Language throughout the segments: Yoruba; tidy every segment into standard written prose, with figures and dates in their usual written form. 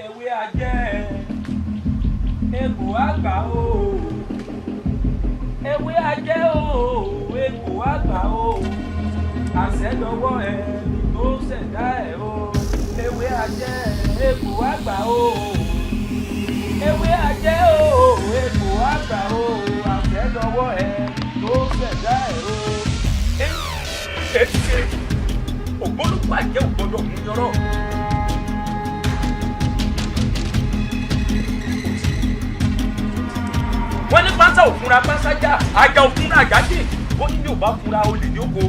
ewé ajẹ́ egbò àgbà o ewé ajẹ́ o egbò àgbà o àṣẹdọwọ́ ẹni tó ṣẹ̀dá ẹ̀ o ewé ajẹ́ egbò àgbà o ewé ajẹ́ o egbò àgbà o àṣẹdọwọ́ ẹni tó ṣẹ̀dá ẹ̀ o. Ògbólúkú àjẹ́ ògbọ́dọ̀ mú yọrọ. Wọ́n ní pásá òfúnra pásájà àjà òfúnra àjájì ó ní bí ò bá fúnra olè ní oko.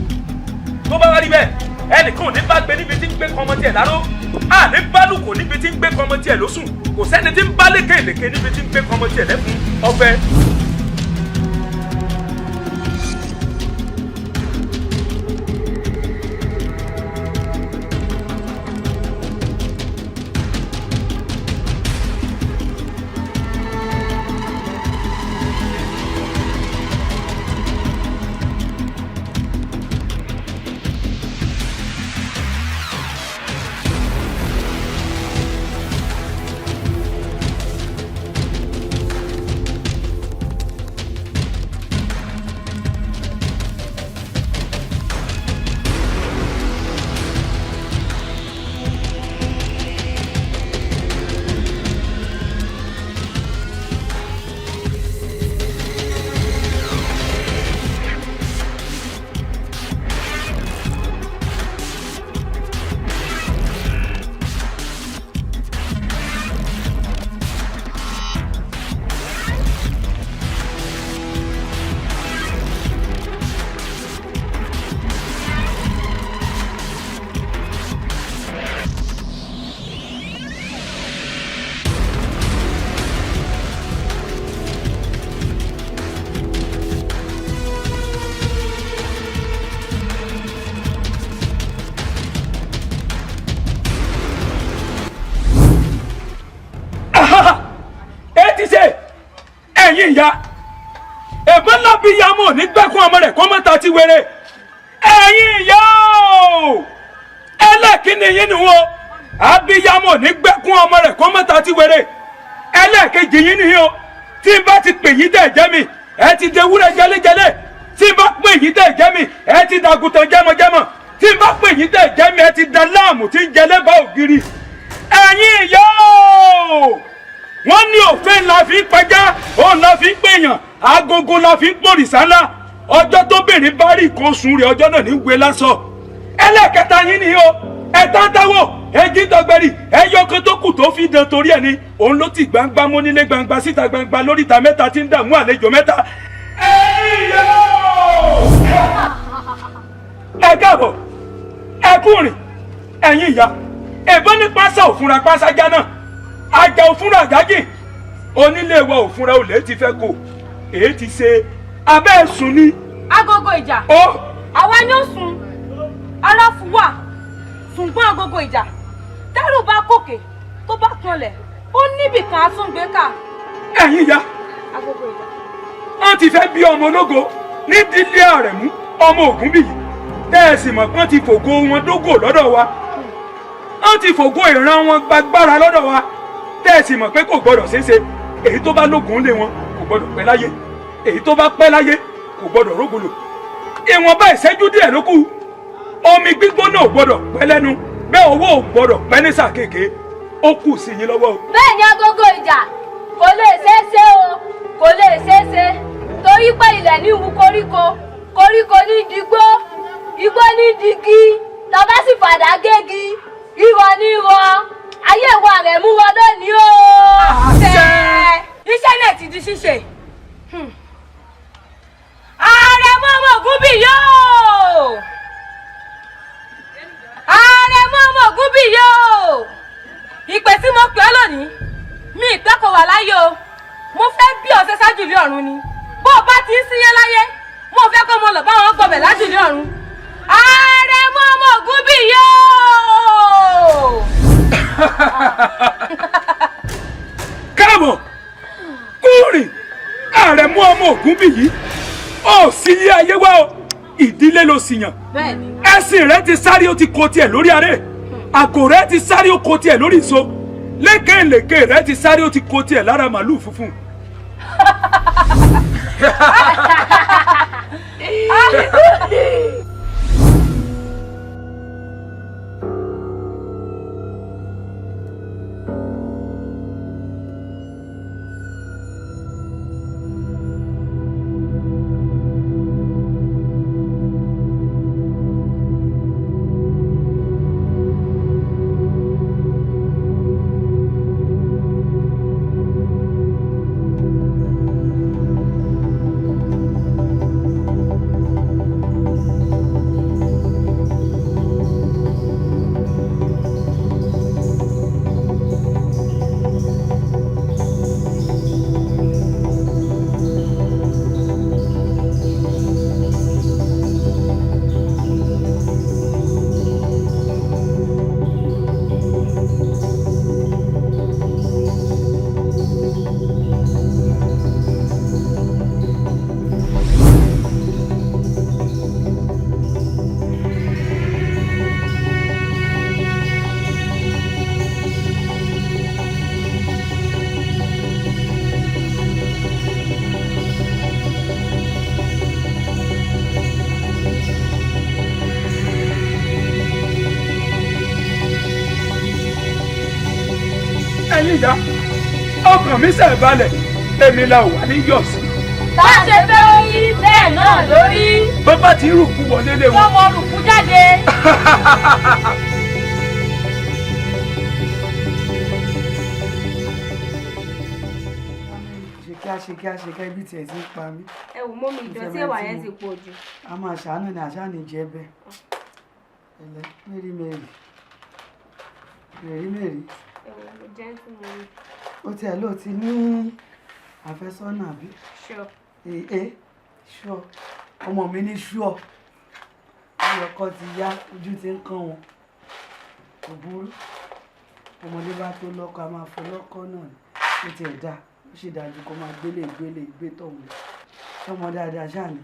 Tó bá wá rí bẹ́ẹ̀ ẹnìkan ò ní bá gbé níbi tí ń gbé kọmọ tiẹ̀ láró àní bálùkò níbi tí ń gbé kọmọ tiẹ̀ lóṣùn kò sẹ́ni tí ń bá lékèélékè níbi tí ń gbé kọmọ tiẹ̀ lẹ́fun ọ̀fẹ́. Ìyá ẹ̀gbọ́n lábí ìyá mọ̀ ní gbẹ́kún ọmọ rẹ̀ kọ́ mọ́ta ti wéré ẹ̀yin ìyá o ẹlẹ́ẹ̀kíní yín ni wọ́n abiyamọ ní gbẹ́kún ọmọ rẹ̀ kọ́ mọ́ta ti wéré ẹlẹ́ẹ̀kejì yín ni o tí n bá ti pè yín dẹ̀ jẹ́ mi ẹ ti dẹ wúrẹ́ jẹ́lẹ́jẹ́lẹ́ tí n bá pè yín dẹ̀ jẹ́ mi ẹ ti dàgùtàn jẹ́mọ̀jẹ́mọ̀ tí n bá pè yín dẹ̀ jẹ́ mi ẹ ti da láàmù tí ń jẹ lẹ́bàá ògiri ẹ̀yin ìyá o wọ́n ní òfin la fi ń pẹja òun la fi ń pèèyàn agogo la fi ń pòrìṣà ńlá ọjọ́ tó bèrè bá rí nǹkan oṣù rẹ̀ ọjọ́ náà ní gbé lásọ ẹlẹ́ẹ̀kẹta yín ni o ẹ̀tàntàwọ̀ ẹ̀jí tọgbẹ̀rì ẹ̀yọkan tó kù tó fi dán torí ẹ̀ ni òun ló ti gbangba mọ́ nílé gbangba síta gbangba lóríta mẹ́ta tí ń dààmú àlejò mẹ́ta. ẹ káàbọ̀ ẹ kúrin ẹ̀yin ìyá ẹ̀bọ́n ní pásá òfúnra pásájá náà àjà òfúnra àjájì onílé wa òfúnra olè ti fẹ́ kó èyí ti ṣe abẹ́ sùn ni. agogo ìjà. ó. àwa ni ó sùn aláfùwà ṣùgbọ́n agogo ìjà tẹ́rù bá kòkè tó bá kanlẹ̀ ó níbì kan àtúngbé ká. ẹ̀yin ya. agogo ìjà. wọ́n ti fẹ́ bí ọmọ ológo ní dílé Àrẹ̀mú ọmọ Ògúnbíyì tẹ́ẹ̀sì mọ̀ pọ́n ti fògo wọn dógò lọ́dọ̀ wa wọ́n ti fògo ìran wọn gbàgbára lọ́dọ̀ wa tẹ́ẹ̀sì mọ̀ pé kò gbọ́dọ̀ ṣeéṣe èyí tó bá lógun lé wọn kò gbọ́dọ̀ pẹ́ láyé èyí tó bá pẹ́ láyé kò gbọ́dọ̀ rógolo ìwọ̀nba ìṣẹ́jú díẹ̀ ló kù omi gbígbóná ò gbọ́dọ̀ pẹ́ lẹ́nu bẹ́ẹ̀ owó ò gbọ́dọ̀ pẹ́ ní sàkéèké ó kù sí yín lọ́wọ́ o. bẹ́ẹ̀ ni agogo ìjà kò lè ṣeéṣe o kò lè ṣeéṣe torí pé ilẹ̀ ní wu koríko koríko ní digbó igbó ní digi tọ́ba sì fàdá gégi ìwọ ní ìwọ ayé ìwọ rẹ̀ mú wọn lónìí o. iṣẹ́ náà ti di ṣíṣe. Àrẹ̀mú ọmọ Ògúnbíyì yóò. Àrẹ̀mú ọmọ Ògúnbíyì yóò. Ìpè tí mo pè ọ́ lónìí mi ìpẹ́kọ̀ wà láyé o mo fẹ́ bí ọ̀sẹ̀ ṣáájú ilé ọ̀run ni bó o bá ti ń síyẹn láyé mo fẹ́ kó mo lọ bá wọn gbọbẹ̀ lájú ilé ọ̀run. Àrẹ̀mú ọmọ Ògúnbíyì yóò. káàbọ̀ kúrìn Àrẹ̀mú ọmọ Ògúnbíyì ó sì yí ayé wá o ìdílé ló sì yàn ẹṣin rẹ ti sáré ó ti kó tiẹ̀ lórí aré àgò rẹ ti sáré ó kó tiẹ̀ lórí ìso lékèélékè rẹ ti sáré ó ti kó tiẹ̀ lára màlúù funfun. ẹ̀yin ìyá ọkàn mi ṣe balẹ̀ èmi la wà ní yọ̀sí. bá a ṣe fẹ́ orí bẹ́ẹ̀ náà lórí. bó bá ti rùkú wọlé lé wọn. wọ́n mọ rùkú jáde. ṣe kí ibi tiẹ̀ ti ń pa mí. ẹ wò mọ́ mi ìdọ̀tí ẹ̀wà yẹn ti pọ̀ jù. a máa ṣàánú ni àṣà ní jẹ́ bẹ́ẹ̀. ẹ̀lẹ́ mẹ́rí. ẹ̀wọ̀n mo jẹ́ ń tún mọ́ mi. ó tiẹ̀ ló ti ní àfẹ́sọ́nà bí. ṣọ. ṣọ ọmọ mi ní ṣọ ọkọ ti yá ojú ti ń kàn wọn kò burú ọmọdé bá tó lọ́kọ a máa fọ lọ́kọ náà ó tiẹ̀ dáa ó sì dájú kó máa gbé tọ̀hún ọmọ dáadáa ṣáà ni.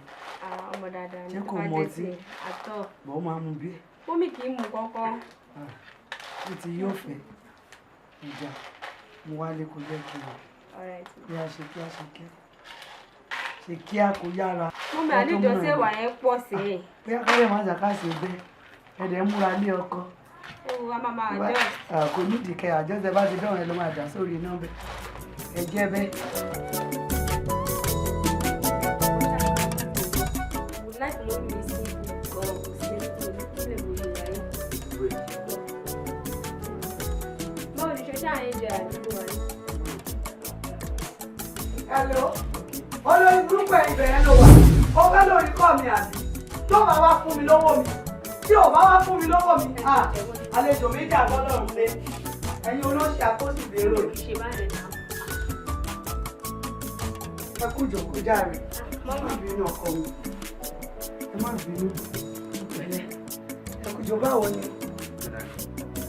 ọmọ dáadáa ni ṣé kò mọ ọtí àtọ̀. bọ́ máa mu bí ẹ̀. mọ́mì kì í mu kọ́kọ́. ó ti yóò fẹ́ ìjà mo wálé kó jẹ́ kí n bí a ṣe kíá kó yára. mọ́mì àlejò tí ẹ̀wà yẹn pọ̀ sí i. bí akọ́lẹ̀ máa ṣàkàṣe bẹ́ẹ̀ ẹ̀dẹ̀ múra lé ọkọ. ewu a máa àjọ. kò nídìí kẹ àjọṣe bá ti dánwò ẹ ló máa dà sórí iná bẹ́ẹ̀ ẹ jẹ́ bẹ́ẹ̀. Hello, olórí burúkú ẹ̀ ìbẹ̀rẹ̀ ló wà. Ó fẹ́ lórí kọ́ mi àbí? Tó bá wá fún mi lọ́wọ́ mi. Tí ò bá wá fún mi lọ́wọ́ mi, àlejò méjì àgọ́dọ̀ ń lé. Ẹ̀yin olóṣì àkóso ìbérò. Ẹ kú ìjòkó járe. Má bínú ọkọ mi. Ẹ má bínú. Pẹ̀lẹ́. Ẹ kú ìjòkó báwo ni?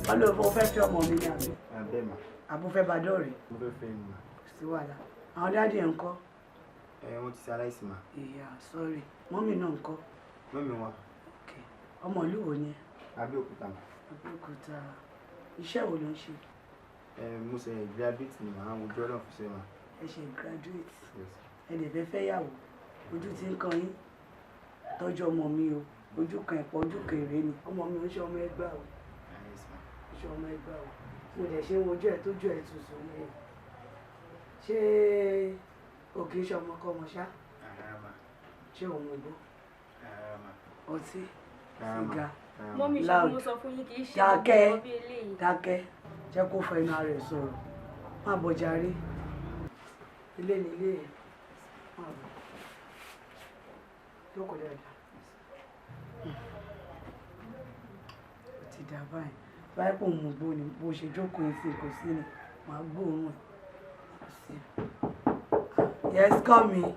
Wọ́n lè fẹ́ fi ọmọ mi ní àbí? Àbúfẹ́ bá dọ̀rẹ́. Mo fẹ́ fẹ́ mi. Sí wàhálà. Àwọn dáàdì ẹ̀ ń kọ́. Wọ́n ti ṣe aláìsí mà. Ìyá sọ́ọ̀rì mọ́mì náà ń kọ́. Mọ́mì wọn. Ọmọ ìlú wo ni? Abẹ́òkúta mà. Abẹ́òkúta. Iṣẹ́ wo ló ń ṣe? Mo ṣe graduate ni màá wojú ọ̀nà fún sẹ́wọ̀n. Ẹ ṣe graduate. Ẹ lè fẹ́ fẹ́yàwó. Ojú ti ń kan yín. Tọ́jú ọmọ mi o. Ojú kan ẹ̀pọ̀ ojú kan èrè ni. Ọmọ mi ò ń ṣe ọmọ ẹgbẹ́ o. Ṣe ọmọ ẹgbẹ́ o. Mo dẹ̀ ṣe ń wojú ẹ̀ tójú ẹ̀ tuntun ní ẹ̀. Ṣé òkè ṣe ọmọ kọ́ ọmọ ṣá? Ṣé òun gbó? Ọtí? Sìgá? mọ́mì ṣe mo sọ fún yín kì í ṣe ọmọ bí eléyìí. Dákẹ́ jẹ́ kó fọ inú ara ẹ̀ sọ̀rọ̀. Má bọ̀ jàre. Ilé ni ilé ẹ̀. Má bọ̀. Jókòó dáadáa. Ó ti dà báyìí. Báyìí kò mú gbó ni bó ṣe jókòó yìí sí kò sí ni màá gbóòórùn ẹ̀. Yes, come in.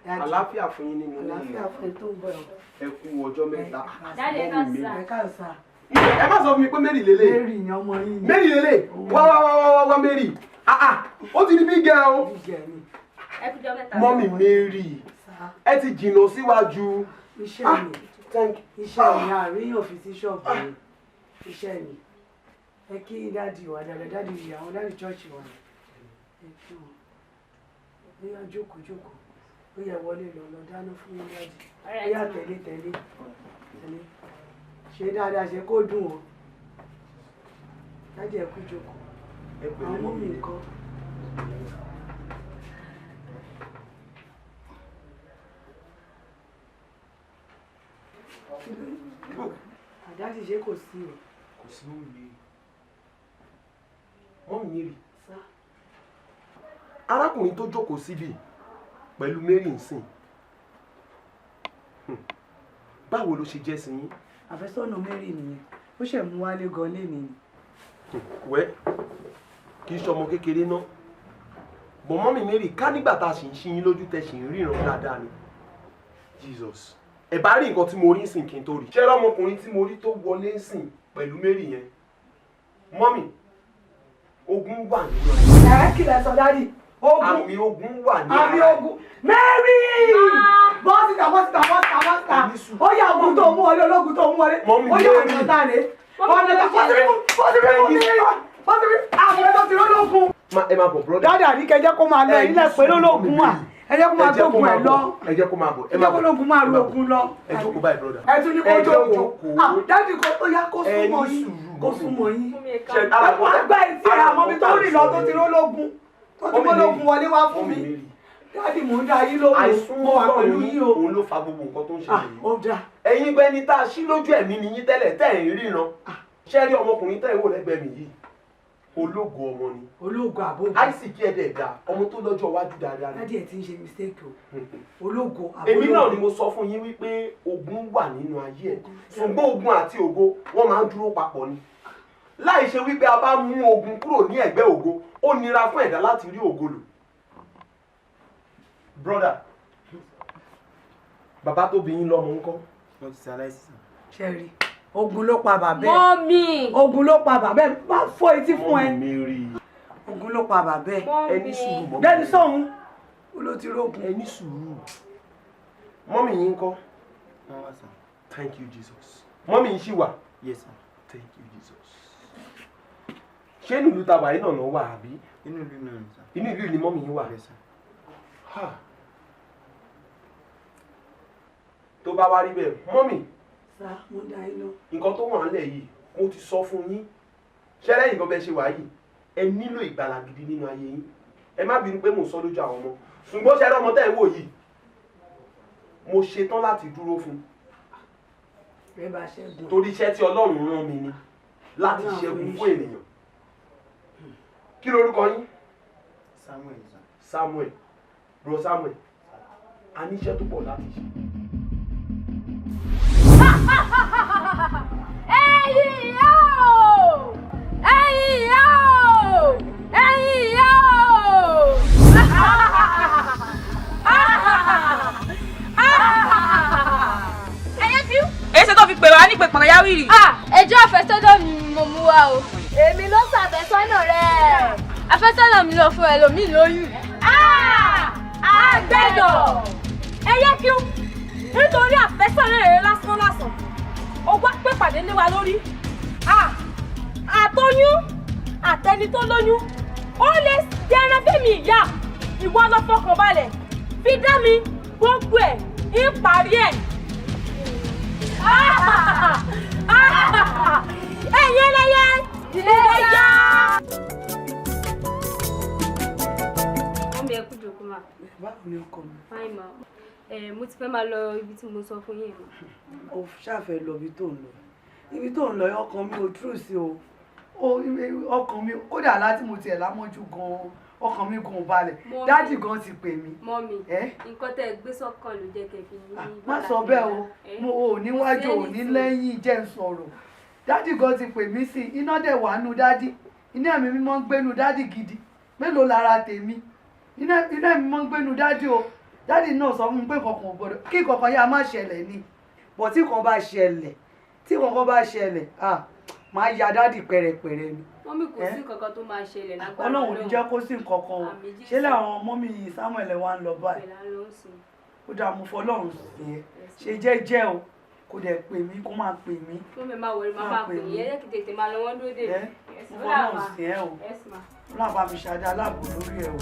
Àlàáfíà fún yín nínú ilé. Àlàáfíà fún yín tó ń bọ̀. Ẹ kú ọjọ́ mẹ́ta. Dáadé ká sá. Ẹ ká sá. Ẹ má sọ fún mi pé Mary lélẹ̀. Mary yan ọmọ yín ni. Mary lélẹ̀. Wá Mary. Ó ti di big girl. Mọ́mì Mary. Ẹ ti jìnnà síwájú. Iṣẹ́ mi. Iṣẹ́ mi àríyàn fi sí ṣọ́ọ̀bù mi. Iṣẹ́ mi. ẹ kí dáàdì wà dáadáa dáàdì yìí àwọn dáàdì chọ́ọ̀chì wà ẹ kí wọn bóyá jókòó bóyá wọlé lọ dáná fún yín dáàdì bóyá tẹ̀lé ṣe dáadáa ṣe kó dùn o dáàdì ẹ kú jókòó àwọn ọmọ mi nǹkan. Àdáàdì ṣe kò sí o. Kò sí mọ́mì mi rí. Arákùnrin tó jókòó síbí pẹ̀lú Mary nsìn. Báwo ló ṣe jẹ́ sí yín? Àfẹ́sọ́nà Mary nìyẹn. Ó ṣẹ̀ mú wálé gan lé mi. Wẹ́ kì í ṣọmọ kékeré náà. Bọ̀ mọ́mì Mary ká nígbà tá a sì ń ṣí yín lójú tẹ́ sì ń ríran dáadáa ni. Jesus. Ẹ bá rí nǹkan tí mo rí sìn kí n tó rí. Ṣé ọmọkùnrin tí mo rí tó wọlé sìn pẹ̀lú Mary yẹn? Mọ́mì, ogun wà nínú ayé. Ẹ kí lẹ sọ dáàdì? Ogun. Àmì ogun wà ní àmì ogun. Mary! Bọ́sítà. Ó yá ogun tó mú wọlé ológun tó mú wọlé. Ó yá ọ̀nà tá rè. Bọ́sítà. Ẹ máa bọ̀ brother. Dáàdì àríkẹ́ jẹ́ kó máa lọ ilé pẹ̀lú ológun wà. Ẹ jẹ́ kó máa gbógun ẹ̀ lọ. Ẹ jẹ́ kó máa bọ̀. Ẹ jẹ́ kó lógun máa lo ogun lọ. Ẹ jókòó báyìí brother. Ẹ tún ní kó jókòó. Dáàdì kó yá kó súnmọ́ yín. Kó súnmọ́ yín. Àgbà ìtì àmọ́ mi tó rìn lọ tó ti rólógun. Tó ti rólógun wọlé wá fún mi. Dáàdì mò ń dá yín lóhùn. Àìsúnmọ́ wà pẹ̀lú yín o. Òun ló fa gbogbo nǹkan tó ń ṣẹlẹ̀ yìí. Ó dáa. Ẹ̀yin gbẹ́ni tá a ṣí lójú ẹ̀mí ni yín tẹ́lẹ̀ tẹ́ ẹ̀ ń ríran. Ṣé rí ọmọkùnrin tẹ́ ẹ̀ wò lẹ́gbẹ̀ẹ́ mi yìí? Ológo ọmọ ni. Ológo àbógo. Àìsíkí ẹ̀dẹ̀ ẹ̀dá ọmọ tó lọ́jọ́ iwájú dáadáa ni. Dádì ẹ̀ ti ń ṣe mistake o. Ológo àbógo. Èmi náà ni mo sọ fún yín wípé ogun wà nínú ayé ẹ̀. Ṣùgbọ́n ogun àti ògo wọ́n máa ń dúró papọ̀ ni. Láì ṣe wípé a bá mú ogun kúrò ní ẹ̀gbẹ́ ògo, ó nira fún ẹ̀dá láti rí ògo lò. Brother, bàbá tó bí yín lọ́mọ ńkọ́? Wọ́n ti ṣaláìsí. Ṣẹ́rí. Ogun ló pa bàbá ẹ̀. Mọ́mì. Ogun ló pa bàbá ẹ̀. Má fọ́ etí fún ẹ. Mọ́mì rí. Ogun ló pa bàbá ẹ̀. Ẹni sùúrù mọ́mì. Bẹ́ẹ̀ni sọ̀hún. Ó ló ti rógun. Ẹni sùúrù. Mọ́mì yín ńkọ́? Wọ́n wá sàn. Thank you Jesus. Mọ́mì yín ṣì wà? Yes sir. Thank you Jesus. Ṣé inú ìlú tàbá yìí náà lọ wà àbí? Inú ìlú náà ni sir. Inú ìlú ni mọ́mì yín wà? Yes sir. Ha. Tó bá wá rí bẹ́ẹ̀, mọ́mì. Sá, mo dá yín lọ. Nǹkan tó wà nílẹ̀ yìí, mo ti sọ fún yín. Ṣé lẹ́yìn nǹkan bẹ́ẹ̀ ṣe wà yìí? Ẹ nílò ìgbàlà gidi nínú ayé yín. Ẹ má bínú pé mò ń sọ lójú àwọn ọmọ. Ṣùgbọ́n ṣe ọmọ tẹ́ ẹ wò yìí, mo ṣetán láti dúró fún. Bẹ́ẹ̀ bá ṣẹ́gun. Torí iṣẹ́ tí Ọlọ́run rán mi ni láti ṣẹ́gun fún ènìyàn. Kí lorúkọ yín? Samuel sir. Samuel. Bro Samuel. A ní iṣẹ́ tó pọ̀ láti ṣe. Ẹ̀yin ìyá o! Ẹ̀yin ìyá o! Ẹ̀yin ìyá o! Ẹyẹ tí. Èyí ṣe tó fi pè wá ní pèpọ̀nà yáwìrì. Ẹjọ́ àfẹ́sọ́nà mi ni mo mú wá o. Èmi ló ṣàfẹ́sọ́nà rẹ̀. Àfẹ́sọ́nà mi lọ fún ẹlòmíì lóyún. Àgbẹ̀dọ̀! Ẹyẹ kí ó nítorí àfẹ́sọ́nà rẹ̀ lásán. Ó wá pé pàdé lé wa lórí. Àtọyún àtẹni tó lóyún ó lè jẹran fẹ́mi ìyá ìwọ lọ fọkàn balẹ̀ fi dá mi gbogbo ẹ̀ ń parí ẹ̀. Ẹ̀yin ẹlẹ́yẹ ìdílé yá. Wọ́n bí ẹkú jòkó mà. Báwo ni ọkọ mi? Fáìn mà. Mo ti fẹ́ máa lọ ibi tí mo sọ fún yín mà. O ṣàfẹ́ lọ ibi tó ń lọ. Ibi tó ń lọ ọkàn mi ò true sí o. Ọkàn mi kódà láti mo tiẹ̀ lámọ́jú gan-an ọkàn mi gan balẹ̀. Dádì gan ti pè mí. Mọ́mì, nǹkan tẹ́ ẹ gbé sọ́kàn ló jẹ́ kẹ́ fi ní. Má sọ bẹ́ẹ̀ o. Mo ò níwájú ò ní lẹ́yìn jẹ́ ń sọ̀rọ̀. Dádì gan ti pè mí sí iná dẹ̀ wà nù dádì. Iná mi mímọ́ ń gbénu dádì gidi. Mélòó lára tèmi? Iná mi mímọ́ ń gbénu dádì o. Dádì náà sọ fún mi pé kankan ò gbọdọ̀ kí kankan yá má ṣẹlẹ̀ ni. Bọ̀ tí kankan bá ṣẹlẹ̀, máa ya dádì pẹ̀rẹ̀pẹ̀rẹ̀ ni. Mọ́mì kò sí nǹkan tó máa ṣẹlẹ̀ lágbára Ọlọ́run ní jẹ́ kó sí nǹkan kan o. Ṣé làwọn mọ́mì Samuel wa ń lọ báyìí? Ó dáa mo fọlọ́run sí ẹ. Ṣe jẹ́jẹ́ o. kó dẹ̀ pè mí kó máa pè mí. Fún mi máa wọlé máa pè yín ẹ kí tètè máa lọ wọ́n dúró dè mí. Mo náà sí ẹ o. Ọlọ́run bá mi ṣàdé aláàbò lórí ẹ o.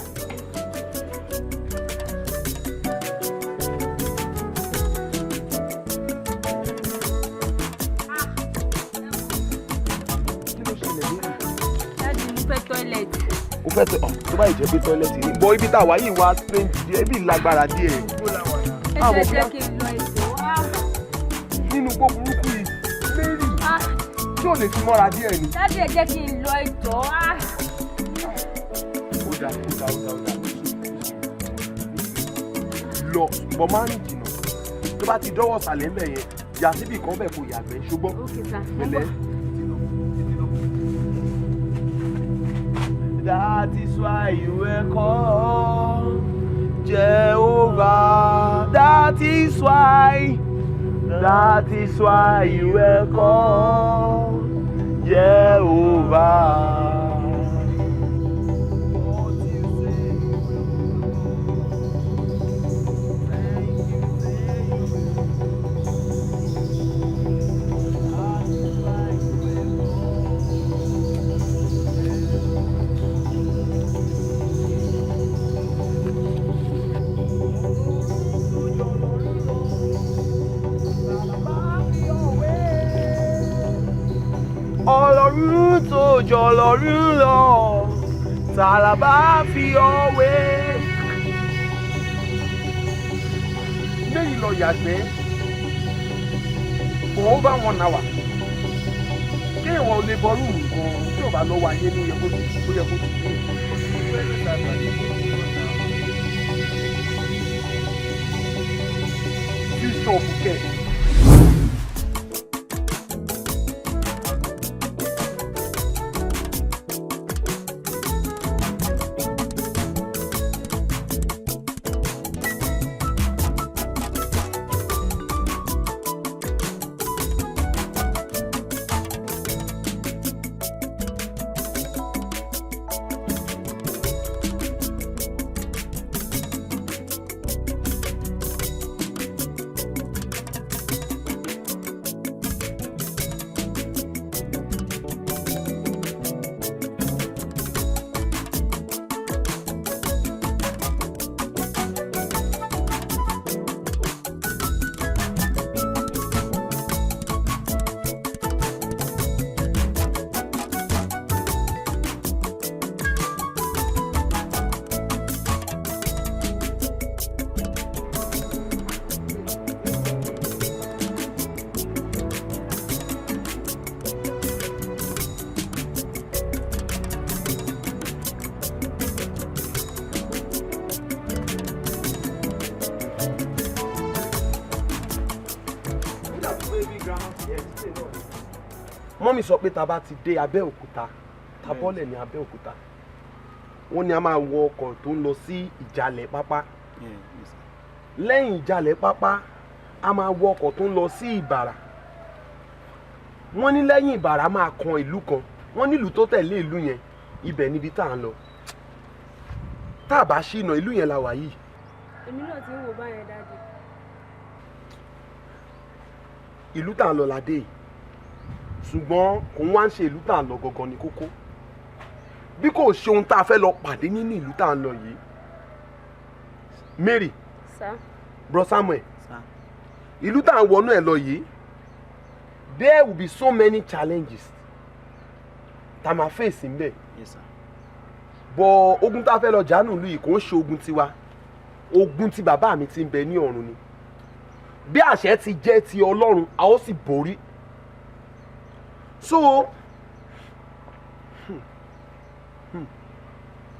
Tọ́ílẹ̀tì. O fẹ́ tẹ tó bá ìjẹ́ pé tọ́ílẹ̀tì ni bọ́ ibi táwa yìí wá strange díẹ̀ ibi lágbára díẹ̀. Ẹ jẹ́ kí n lọ ètò wá. Nínú gbó burúkú yìí Mary tí ò lè fi mọ́ra díẹ̀ ni. Dájú ẹ jẹ́ kí n lọ ètò wá. Ó dà. Lọ bọ́ máa ń jìnnà tó bá ti dọ́wọ́ sàlẹ̀ ńbẹ̀ yẹn yà síbì kan bẹ̀ kò yàgbẹ́ ṣùgbọ́n pẹ̀lẹ́. That is why you were called Jehovah. That is why you were called Jehovah. Ọlọ́run tó jọ lọ́run lọ, ta la bá fi ọ́ wé. Lẹ́yìn lọ yàgbẹ́, for over 1 hour. Kí ìwọ̀n lè bọ́ rúùmù gan tí ò bá lọ́wọ́ ayé ní ó yẹ kó ti gbé. Bíṣọ̀pù kẹ̀. Mọ́mì sọ pé tá bá ti dé Abẹ́òkúta tá bọ́lẹ̀ ní Abẹ́òkúta wọ́n ní a máa wọ ọkọ̀ tó ń lọ sí Ìjàlẹ̀ Pápá lẹ́yìn Ìjàlẹ̀ Pápá a máa wọ ọkọ̀ tó ń lọ sí Ìbàrà wọ́n ní lẹ́yìn Ìbàrà máa kan ìlú kan wọ́n nílùú tó tẹ̀lé ìlú yẹn ibẹ̀ níbi tá à ń lọ tá a bá ṣìnà ìlú yẹn la wà yìí. Èmi náà ti ń wò báyẹn dájú. Ìlú tá à ń lọ la dé yìí ṣùgbọ́n kò wá ń ṣe ìlú tá à ń lọ gangan ní kókó bí kò ṣe ohun tá a fẹ́ lọ pàdé nínú ìlú tá à ń lọ yìí. Mary bro Samuel ìlú tá à ń wọnú ẹ̀ lọ yìí there will be so many challenges tá a máa face ńbẹ̀. Bọ̀ ogun tá a fẹ́ lọ jà nílùú yìí kò ń ṣe ogun tiwa ogun tí bàbá mi ti ń bẹ ní ọ̀run ni bí àṣẹ ti jẹ́ ti Ọlọ́run a ó sì borí. So,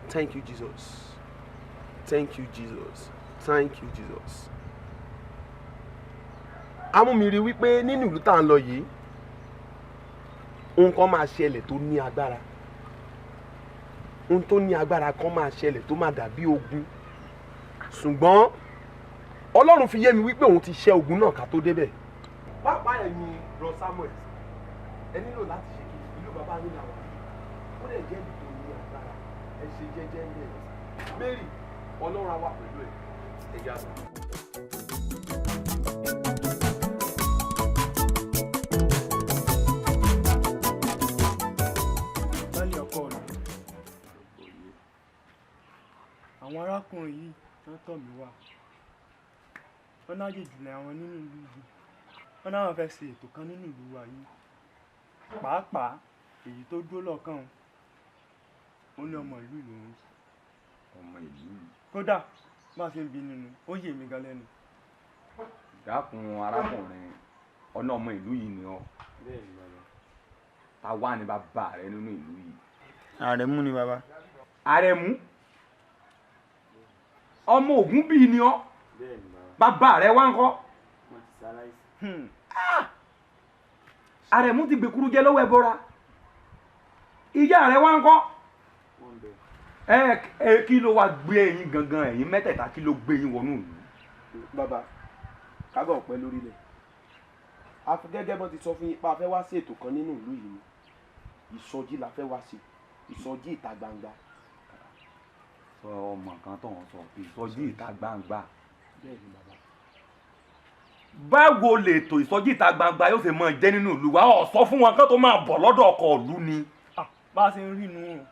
thank you, Jesus. Thank you, Jesus. Thank you, Jesus. Amúmiri wípé nínú ìlú tá à ń lọ yìí, ohun kan máa ṣẹlẹ̀ tó ní agbára. Ohun tó ní agbára kan máa ṣẹlẹ̀ tó máa dàbí ogun. Ṣùgbọ́n Ọlọ́run fi yé mi wípé òun ti ṣẹ́ ogun náà ká tó débẹ̀. Pápá ẹ̀ ni Bro Samuel. Ẹ nílò láti ṣe kí ìlú bàbá yín là wà ó lè jẹ́ ìlú tó ní agbára ẹ ṣe jẹ́jẹ́ ní ẹ̀ Mary Ọlọ́run á wà pẹ̀lú ẹ̀ ẹ̀yà rẹ̀. àwọn arákùnrin yìí wọ́n tọ̀ mí wá. Wọ́n náà jèjì lẹ̀ àwọn nínú ìlú yìí. Wọ́n náà fẹ́ ṣe ètò kan nínú ìlú wa yìí. Pàápàá èyí tó dúró lọ́kàn ó ní ọmọ ìlú lòun. Ọmọ ìlú. Kódà bá a ṣe ń bi nínú ó yé mi gan lẹ́nu. Dákun arákùnrin ọ̀nà ọmọ ìlú yìí ni ọ́. Bẹ́ẹ̀ni bàbá. Ta wá ní bàbá rẹ nínú ìlú yìí? Àrẹ̀mú ni bàbá. Àrẹ̀mú? Ọmọ Ògún bíi ni ọ́? Bẹ́ẹ̀ni bàbá. Bàbá rẹ wá ń kọ́? Wọ́n ti ṣaláìsí. Àrẹ̀mú ti gbèkúrú jẹ lọ́wọ́ ẹbọra. Ìyá rẹ wá ń kọ́? Wọ́n bẹ̀. Kí ló wá gbé ẹ̀yin gangan ẹ̀yin mẹ́tẹ̀ẹ̀ta kí ló gbé yín wọnú ìlú? Bàbá kágọ̀ ọ̀pẹ lórílẹ̀. A fi gẹ́gẹ́ bọ́n ti sọ fún yín pa fẹ́ wá sí ètò kan nínú ìlú yìí ni. Ìsọjí la fẹ́ wá sí. Ìsọjí ìta gbangba. Sọ ọmọ kan tó ń sọ pé ìsọjí ìta gbangba. Bẹ́ẹ̀ni bàbá. Báwo lètò ìsọjí ìta gbangba yóò ṣe máa jẹ́ nínú ìlú wa? Ó sọ fún wọn kán tó máa bọ̀ lọ́dọ̀ ọkọ ìlú ni. Bá a ṣe ń rí inú.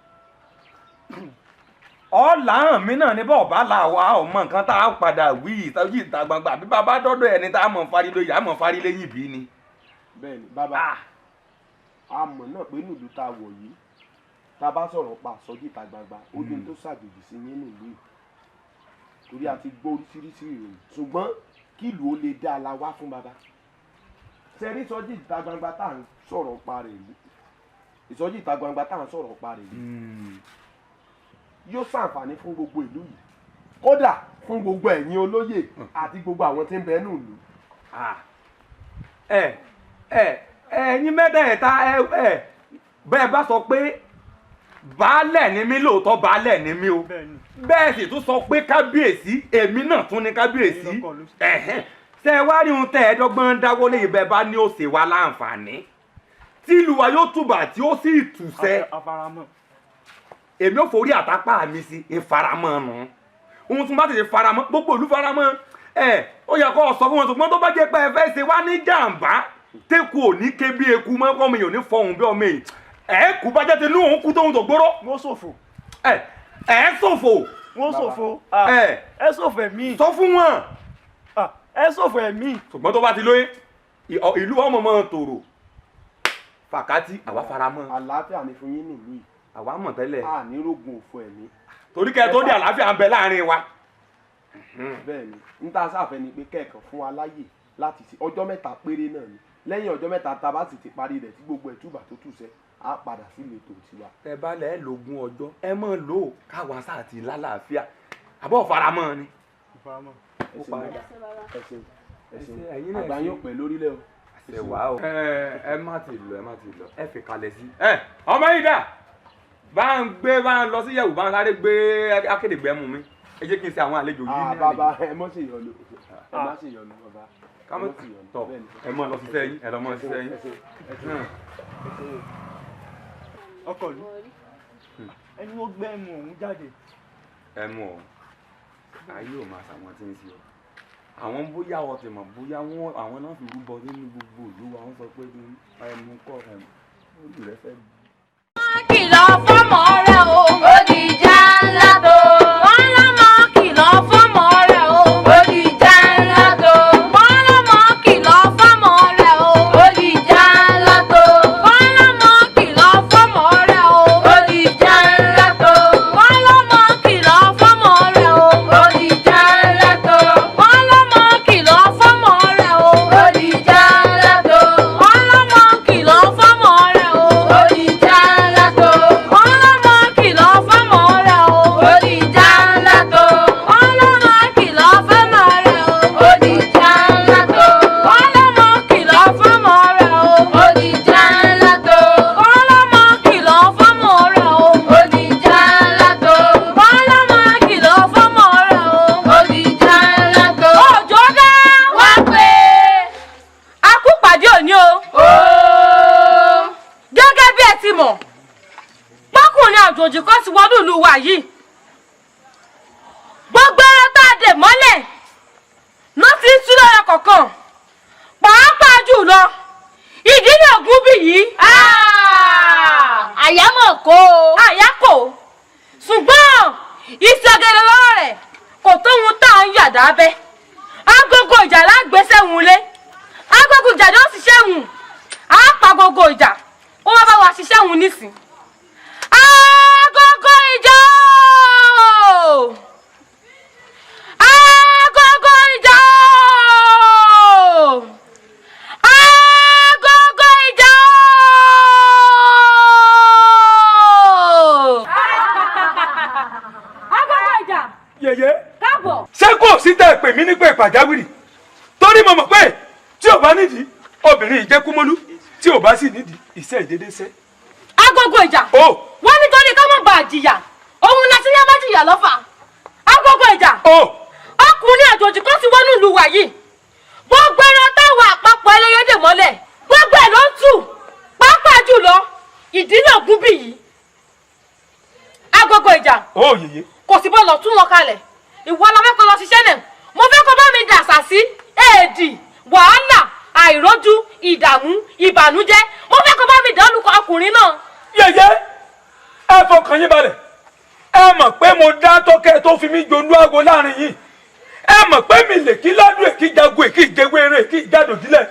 Ọ̀làhàn mi náà ní bọ́ọ̀bá làwa ọmọ nǹkan tá a padà wí ìsọjí ìta gbangba àbí bàbá dọ́dọ̀ ẹni tá a mọ̀ fárí lóye àmọ̀ fárí lẹ́yìn bí ni. Bẹ́ẹ̀ni bàbá. A mọ̀ náà pé nílùú tá a wọ̀ yìí tá a bá sọ̀rọ̀ pa ìsọjí ìta gbangba ó dín tó ṣàjòjì sí nínú ìlú yìí. Torí a ti gbọ́ oríṣiríṣi ìròyìn ṣùgbọ́n kí ìlú ó lè dá a la wá fún bàbá. Ṣé rí ìsọjí ìta gbangba tá à ń sọ̀rọ̀ pa rẹ̀ yìí? Ìsọjí ìta gbangba tá à ń sọ̀rọ̀ pa rẹ̀ yìí yóò ṣàǹfààní fún gbogbo ìlú yìí, kódà fún gbogbo ẹ̀yin olóyè àti gbogbo àwọn tí ń bẹ nínú ìlú. Ẹ̀yin mẹ́tẹ̀ẹ̀ta bẹ́ẹ̀ bá sọ pé baálẹ̀ ni mí lóòótọ́ baálẹ̀ ni mí o bẹ́ẹ̀ sì tún sọ pé kábíyèsí èmi náà tún ní kábíyèsí ṣe wá rí ohun tẹ́ ẹ̀ẹ́dọ́gbọ́n dáwọ́lé ibẹ̀ bá ní ó ṣe wá láǹfààní tí ìlú wa yóò túbà tí ó sì túṣẹ́. Èmi ò forí àtàpá mi sí ìfaramọ́ nù ohun tí mo bá ti faramọ́ gbogbo ìlú faramọ́ ó yẹ kó sọ fún wọn ṣùgbọ́n tó bá jẹ́ pé ẹ fẹ́ ṣe wá ní jàǹbá tẹ́kù ò ní ké bí eku mọ́ kọ́ mi ò ní fọhùn bí ọmọ èyí kú bá jẹ́ tinú òun kú tóun tó gbóró. Wọ́n ṣòfò. Ṣòfò. Wọ́n ṣòfò. Ẹ ṣòfò ẹ̀mí. Sọ fún wọn. Ẹ ṣòfò ẹ̀mí. Ṣùgbọ́n tó bá ti lóyún ìlú ọmọ mọ́ tòrò fàkátì àwa faramọ́. Àlàáfíà ni fún yín nílùú yìí. Àwa mọ̀ tẹ́lẹ̀. A ní rògùn òfò ẹ̀mí. Torí kẹ́ tó dé àlàáfíà ń bẹ láàrin wa. Bẹ́ẹ̀ni n ta sáfẹ́ ni pé kẹ́ẹ̀kan fún wa láyè láti ṣe ọjọ́ mẹ́ta péré náà ni lẹ́yìn ọjọ́ mẹ́ta tá a bá sì ti parí rẹ̀ tí gbogbo ẹ̀túbà tó túṣẹ́ á padà sí ìletò tiwa. Ẹ bá lẹ̀ lógún ọjọ́ ẹ mọ̀ lò ó káwa sáà ti lálàáfíà àbọ̀ faramọ́ ni. Ẹ̀sìn àgbà yóò pẹ́ lórílẹ̀ o. Ẹ wá o. Ẹ má ti lọ ẹ fi kalẹ̀ sí. Ọmọ yìí dà bá ń lọ sí yẹ̀wò bá ń sáré gbé akédègbè mú mi ẹ jẹ́ kí n ṣe àwọn àlejò yìí ní àlejò. Bàbá ẹ mọ̀ sí ìyọnu bàbá. Kámọ́ tọ̀ ẹ mọ̀ lọ síṣẹ́ yín ẹ lọ mọ̀ síṣẹ́ yín. Ọkọ ìlú ẹni wọ́n gbé ẹmu ọ̀hún jáde. Ẹmu ọ̀ ayé ò máa ṣàwọn tí ń ṣe ọ àwọn bóyá ọtí mọ̀ bóyá àwọn náà fi rúbọ nínú gbogbo ìlú wa wọ́n sọ pé ẹmu kọ́ ẹmu ojú rẹ fẹ́ bí. Kìlọ̀ fọ́mọ rẹ̀ o, ó di ìjà ńlá tó. Wọ́n lọ́mọ kìlọ̀ fọ́mọ rẹ̀ o, ó di ìjà ńlá tó. Wọ́n lọ́mọ kìlọ̀ fọ́mọ rẹ̀ o, ó di ìjà ńlá tó. Wọ́n lọ́mọ kìlọ̀ fọ́mọ rẹ̀ o, ó di ìjà ńlá tó. Wọ́n lọ́mọ kìlọ̀ fọ́mọ rẹ̀ o, ó di ìjà ńlá tó. Wọ́n lọ́mọ kìlọ̀ fọ́mọ rẹ̀ o, ó di ìjà ńlá tó. Wọ́n lọ́mọ kìlọ̀ fọ́mọ rẹ̀ o, ó di ìjà ńlá tó. Wọ́n lọ́mọ kìlọ̀ fọ́mọ rẹ̀ o, ó di ìjà ńlá tó. Wọ́n lọ́mọ kìlọ̀ fọ́mọ rẹ̀ o, ó di ìjà ńlá tó. Wọ́n lọ́mọ kìlọ̀ fọ́mọ rẹ̀ o, ó di ìjà ńlá tó. Wọ́n lọ́mọ kìlọ̀ fọ́mọ rẹ̀ o, ó di ìjà ńlá tó. Wọ́n lọ́mọ kìlọ̀ fọ́mọ rẹ̀ o, ó di ìjà ńlá tó. Òjò dá wá pé akúpàdé òní o. Gẹ́gẹ́ bí ẹ ti mọ̀ pọ́kùnrin àjòjì kan ti wọnú ìlú wa yìí gbogbo ẹran tá a dè mọ́lẹ̀ ló ti ń tú lọ́yọ̀ kọ̀ọ̀kan pàápàá jùlọ ìdílé ògún bì yìí. Àyà mọ̀ kó o. Àyà kò ṣùgbọ́n ìṣègèrè lọ́rọ̀ padà abẹ́ agogo ìjà lágbèsè wùlé agogo ìjà ló ṣiṣẹ́ wù á pa agogo ìjà ó wá bá wa ṣiṣẹ́ wù nísìn agogo ìjà agogo ìjà agogo ìjà. agogo ìjà. yèyé káàbọ̀. ṣé kò sí tẹ́ ẹ pè mí nípa ìpàjáwìrì torí mo mọ̀ pé tí ò bá nídìí obìnrin ìjẹkúmọ́lú tí ò bá sì nídìí iṣẹ́ ìdédé sẹ́. agogo ìjà. o wọ́n nítorí ká má bàa jìyà òun la ti ní abá jìyà lọ́fà. agogo ìjà. o ọkùnrin àjòjì kan ti wọnú ìlú wa yìí gbogbo ẹran táwọn àpapọ̀ ẹlẹ́yẹdè mọ́lẹ̀ gbogbo ẹ̀ ló ń tù pàápàá jùlọ ìdílé ògúnbì yìí. agogo ìjà. o yèyé kò sí bọ́ lọ tún wọn kalẹ̀ ìwọ la fẹ́ kọ́ lọ ṣiṣẹ́ náà mo fẹ́ kọ́ bá mi dàsà sí èdì wàhálà àìrójú ìdààmú ìbànújẹ́ mo fẹ́ kọ́ bá mi dánlùkọ ọkùnrin náà. yèyé ẹ fọkàn yín balẹ̀ ẹ mọ̀ pé mo dá tọ́kẹ́ tó fi mí jonú aago láàrin yìí ẹ mọ̀ pé mi lè kí ládùn èkí jago èkí ìjẹwé eré èkí ìjádòdílẹ̀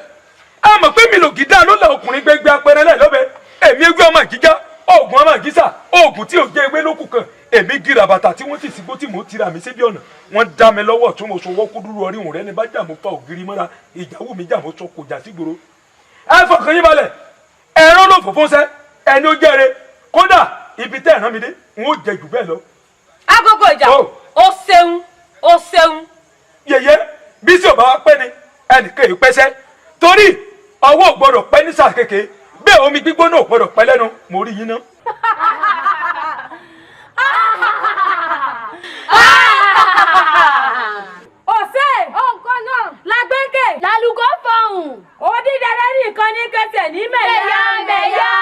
ẹ mọ̀ pé mi lò gídá ló la ọkùnrin gbẹgbẹ apẹrẹ lẹ̀ lọ́bẹ̀ èmi ewé ọmọ ìjíjá oògùn ọmọ ìjísà oògùn tí ò jẹ́ ewé lókù kan èmi gíra bàtà tí wọ́n ti sígbó tí mò ń tira mi síbi ọ̀nà wọ́n dá mi lọ́wọ́ tún mo sọwọ́ kú dúró orí òun rẹ ní bá jà mo fa ògiri mọ́ra ìjàwó mi jà mo sọ kò jà sígboro ẹ fọkàn yín balẹ̀ ẹ̀rọ ló fòfó sẹ́ ẹni ó jẹ́re kódà ibi tẹ́ ẹ̀ràn mi dé n ó jẹ jù bẹ́ẹ̀ lọ. agogo ìjà ó ṣeun ó ṣeun. yèyé bí sì ò bá wá pẹ́ ni ẹnìkan èyí pẹ́sẹ́ torí ọwọ́ ò gbọ́dọ̀ pẹ́ ní sáà kékeré bẹ́ẹ̀ omi gbígbóná ò gbọ́dọ̀ pẹ́ lẹ́nu mo rí yín ná. ọ̀sẹ̀ ọ̀kan náà lágbẹ́ńkè lálùkọ́ fọ̀hún òdìdẹrẹ́ nìkan ní kẹsẹ̀ ní mẹ̀yàmẹ̀yà.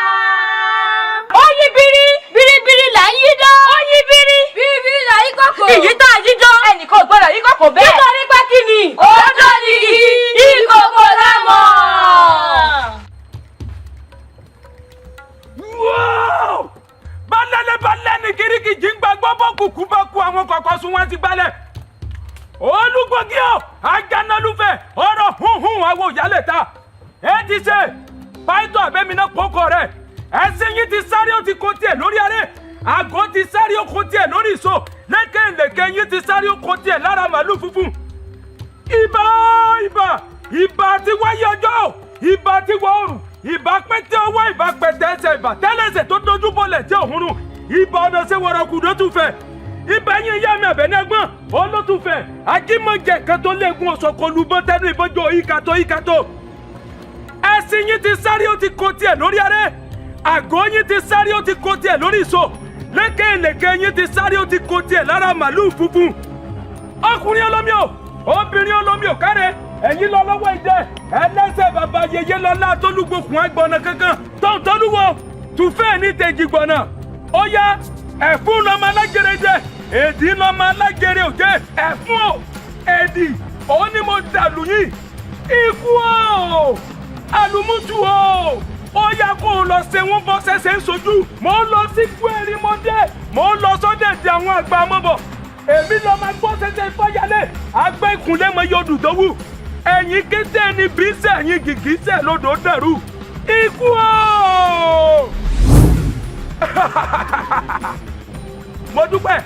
ó yí biri biribiri là ń yí dán. ó yí biri biribiri là ń yí kòkò. ìyí tá a yí dán ẹnìkan ò gbọdọ̀ yí kòkò bẹ́ẹ̀. nítorí pé kí ni. òótọ́ ni ìkòkò lámọ̀. balẹ̀ ní kiriki jí ń gbàgbọ́ bọ́ kùkú bá ku àwọn kọ̀ọ̀kan sún wọn ti gbalẹ̀. olùgbògi o ajánálùfẹ́ ọ̀rọ̀ hunhun àwọn òyàlẹ̀ ta ẹ ti ṣe pàìtọ́ àbẹ́mínà kókó rẹ̀ ẹ̀sìn yìí ti sáré ó ti kó tiẹ̀ lórí aré àgọ́ ti sáré ó kó tiẹ̀ lórí ìṣó lékèlékè yìí ti sáré ó kó tiẹ̀ lára màálù funfun. ibà ibà ibà ti wáyé ọjọ́ ibà ti wọ oòrùn ibà pété ọwọ́ ibà pété ẹsẹ̀ ibà tẹ́lẹ̀sẹ̀ tó dojú bọ́lẹ̀ tí òun rùn ibà ọ̀nà ṣe wọ̀rọ̀ kù ló tún fẹ́ ibà yín ìyá mi àbẹ̀nẹ́gbọ́n olótùfẹ́ ajímọ̀jẹ̀ kan tó léegun ọ̀sọ̀kọlù bọ́ tẹ́nu ìbọ́jọ́ ìkàtó ẹ̀sìn yín ti sáré ó ti kó tiẹ̀ lórí aré àgọ́ yín ti sáré ó ti kó tiẹ̀ lórí ìṣó lékèlékè yín ti sáré ó ti kó tiẹ̀ lára màálù funfun ọkùnrin olómi o obìnrin olómi ò kárẹ̀ ẹ̀yin lọ lọ́wọ́ ìjẹ́ ẹlẹ́sẹ̀ bàbá yeye lọ́lá tólúgbòkùn àgbọ̀nà kankan tọ́ntọ́lúwọ̀ tùfẹ́ ní tẹ̀jì gbọ̀nà ó yá ẹ̀fún lọ́mọ alágẹrẹ jẹ èdì lọ́mọ alágẹrẹ ò jẹ ẹ̀fún o èdì òun ni mo dàlù yìí ikú o àlùmútù o ó yá kó o lọ ṣe wọn bọ́ ṣẹ̀ṣẹ̀ ń sojú mò ń lọ sí kúẹ̀rì mọ́dé mò ń lọ sọ́dẹ̀ di àwọn àgbà mọ́bọ̀ èmi lọ máa gbọ́ ṣẹ̀ṣẹ̀ fọ́yálẹ̀ àgbẹ̀ ìkúnlẹ̀ mọ́ yọdù dọ́wù ẹ̀yin kété ni bí sẹ́yìn gìgísẹ̀ lọ́dọ̀ dẹ̀rù ikú o. mo dúpẹ́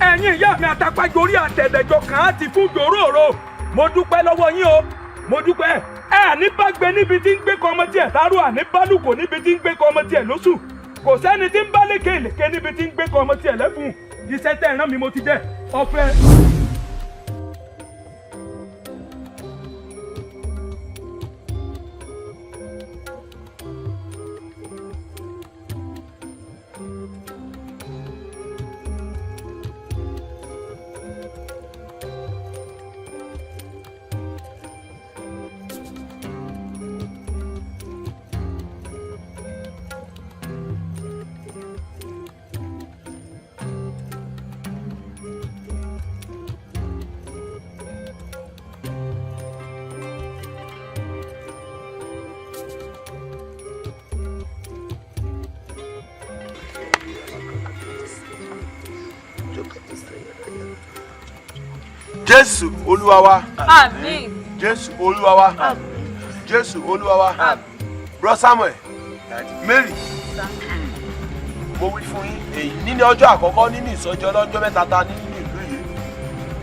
ẹ̀yin ìyá mi àtàpájorí àtẹ̀lẹ̀jọ kan á ti fún jòróró mo dúpẹ́ lọ́wọ́ yín o mo dúpẹ́ ní bá gbé níbi tí ń gbé kọ́ ọmọ tiẹ̀ dárò àní bálùkò níbi tí ń gbé kọ́ ọmọ tiẹ̀ lóṣù kò sẹ́ni tí ń bá lékè níbi tí ń gbé kọ́ ọmọ tiẹ̀ lẹ́fun iṣẹ́ tẹ̀ ẹ̀ràn mi mo ti jẹ́ ọ̀fẹ́. Jésù Olúwa wa. Àmín. Jésù Olúwa wa. Jésù Olúwa wa. Bro Samuel, Mary, mo wí fún yín èyí nínú ọjọ́ àkọ́kọ́ nínú ìsọjí ọlọ́jọ́ mẹ́ta ta nínú ìlú yìí.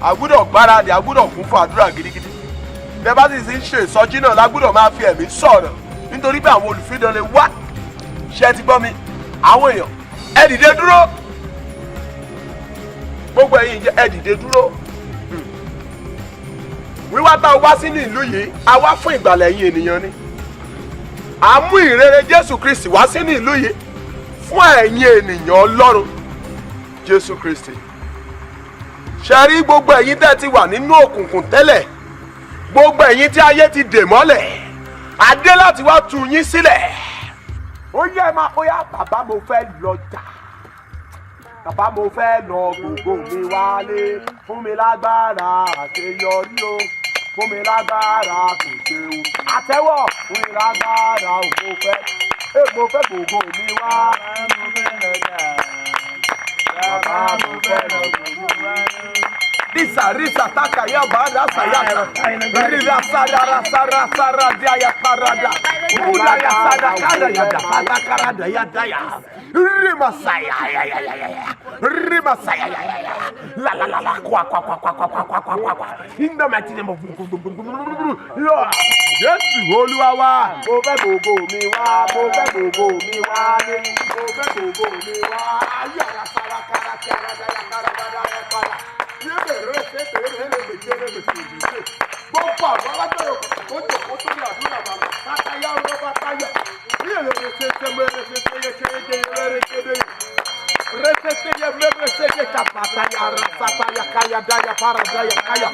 A gbọ́dọ̀ gbáradì, a gbọ́dọ̀ kún fún àdúrà gidigidi. Bẹ́ẹ̀ bá sì ń ṣe ìsọjí náà la gbọ́dọ̀ máa fi ẹ̀mí sọ̀rọ̀ nítorí pé àwọn olùfidàn lè wá. Ṣé ti gbọ́ mi? Àwọn èèyàn ẹ dìde dúró. Gbogbo ẹ̀yin ẹ dìde dúró. Wíwá tá a wá sínú ìlú yìí, a wá fún ìgbàlà ẹ̀yin ènìyàn ni. A mú ìrere Jésù Kristi wá sínú ìlú yìí fún ẹ̀yin ènìyàn Ọlọ́run Jésù Kristi. Ṣé rí gbogbo ẹ̀yin tẹ́ ti wà nínú òkùnkùn tẹ́lẹ̀, gbogbo ẹ̀yin tí ayé ti dè mọ́lẹ̀, a dé láti wá tú yín sílẹ̀. Ó yẹ máa ó yá bàbá mo fẹ́ lọ jà. Bàbá mo fẹ́ lọ gbogbo mi wálé, fún mi lágbára àṣeyọrí o, fún mi lágbára kò ṣeun. Àtẹ́wọ̀ fún mi lágbára ò mo fẹ́ gbogbo mi wá. Bàbá mo fẹ́ lọ gbogbo mi wálé. Risa taka ya bada sayata. Rila sadara sara dia ya parada. Uda ya sadakada ya da karada ya daya. Rima saya ya. Rima saya ya. La kwa. In the mighty name of Lord. Jésù Olúwa wa. Mo fẹ́ gbogbo mi wá. Mo fẹ́ gbogbo mi wá. Mo fẹ́ gbogbo mi wá. Ayara sara kara kara daya kara daya kara. Gbogbo àwọn alágbèrè ó jòkó sórí àdúrà bàbá látàyà rọ́bà táyà ní èrè ṣẹṣẹ mẹ́rẹ̀ṣẹ̀ṣẹ̀ kàpàtàyà rasàtàyà káyà dáyà paradàyà káyà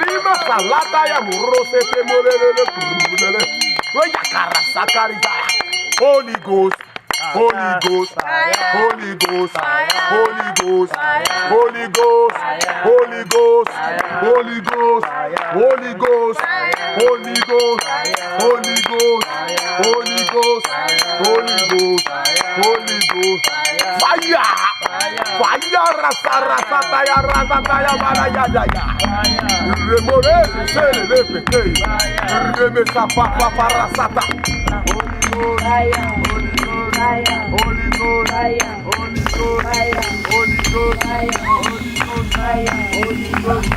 rímà sàlátàyà múrọ́ṣẹ̀ṣẹ̀ mọ́lẹ́lẹ́lẹ́ kùrùmùlẹ́lẹ́ lóyà kàrà sàkàrìdáyà Holy Ghost. Holy Ghost, Holy Ghost, Holy Ghost, Holy Ghost, Holy Ghost, Holy Ghost, Holy Ghost, Holy Ghost, Holy Ghost, Holy Ghost, Holy Ghost, Holy Ghost, fire, fire, rasataya, balayadaya, remore, sele lepeke, remesa papa parasata, Holy Ghost, Holy Ghost, Holy Ghost, Holy Ghost, Holy Ghost,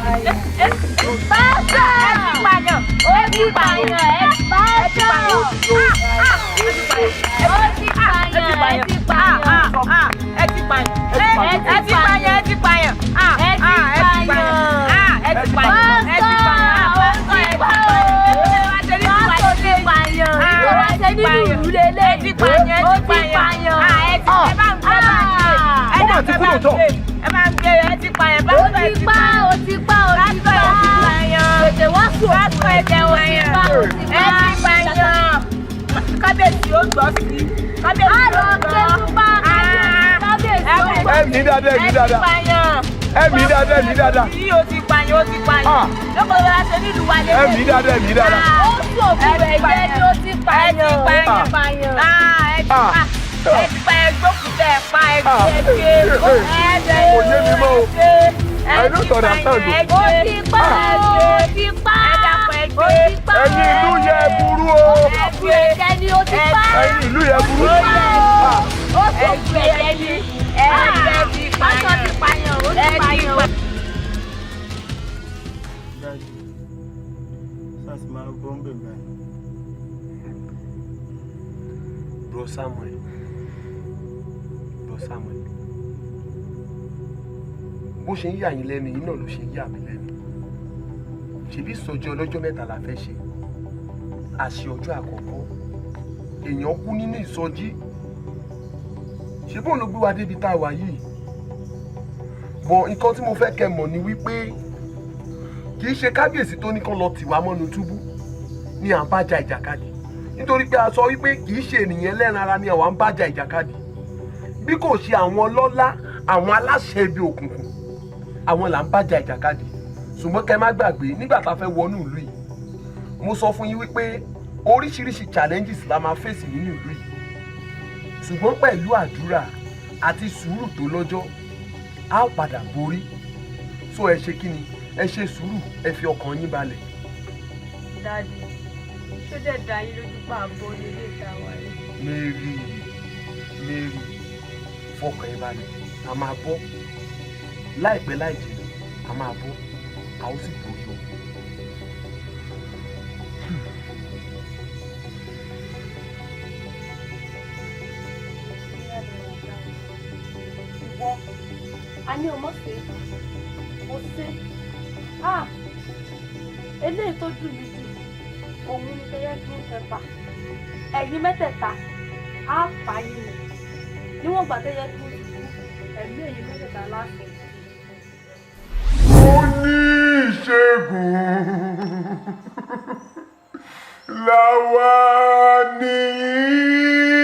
kábíyèsí ó gbọ́ sí kábíyèsí ó gbọ́ ẹ̀mí dáadáa yìí ó ti pààyàn lọ́kọ̀ lọ́la ṣe nílùú wa lẹ́sẹ̀ ẹ̀mí dáadáa ó sọ òkú rẹ̀ jẹ́ ni ó ti pààyàn ẹ ti pààyàn gbókùtẹ̀ pa ẹgbẹ́ òye mi mọ́ o ẹnu tọ̀dà sàndù ó ti pa ẹ̀yin ìlú yẹ burú o ẹ̀yin ìlú yẹ burú ó sọ òkú rẹ̀ jẹ́ ni ti pààyàn. Bro Samuel, bó ṣe ń yà yín lẹ́nu yìí náà ló ṣe ń yà mí lẹ́nu. Ṣèbí ìsọjí ọlọ́jọ́ mẹ́ta la fẹ́ ṣe. Àṣẹ ọjọ́ àkọ́kọ́ èèyàn kú nínú ìsọjí. Ṣé bóun ló gbé wa débi tá a wà yìí? Bọ̀ nǹkan tí mo fẹ́ kẹ́ mọ̀ ni wípé kì í ṣe kábíyèsí tó ní kán lọ tì wá mọ́nu túbú ni à ń bá ja ìjàkadì. Nítorí pé a sọ wípé kì í ṣe ènìyàn ẹlẹ́ran ara ni àwa ń bá ja ìjàkadì. Bí kò ṣe àwọn ọlọ́lá, àwọn aláṣẹ ibi òkùnkùn, àwọn là ń bá ja ìjàkadì. Ṣùgbọ́n kẹ́ má gbàgbé nígbà tá a fẹ́ wọnú ìlú yìí, mo sọ fún yín wípé oríṣiríṣi challenges la máa fèsì nínú ìlú yìí. Ṣùgbọ́n pẹ̀lú àdúrà àti sùúrù tó lọ́jọ́, a ó padà borí. So ẹ ṣe kí ni? ẹ ṣe sùúrù ẹ fi ọkàn yín balẹ̀. Daddy, ṣó dẹ̀ dá yín lójú pa àbọ̀ nílé ìta wa yìí? Mary fọkàn yín balẹ̀ a máa bọ́ láìpẹ́ láì jìnnà a máa bọ́ a ó sì borí o. Ìwọ, a ní ọmọ ṣe, mo ṣe. Eléyìí tó dùn mí jù, òun ni tẹ́yẹ́ kí n kẹfà. Ẹ̀yin mẹ́tẹ̀ẹ̀ta, á pa yín ni. Níwọ̀n gbà tẹ́yẹ́ kí n kú, ẹ̀mí ẹ̀yin mẹ́tẹ̀ẹ̀ta láṣẹ. Oníṣègùn làwa nìyí.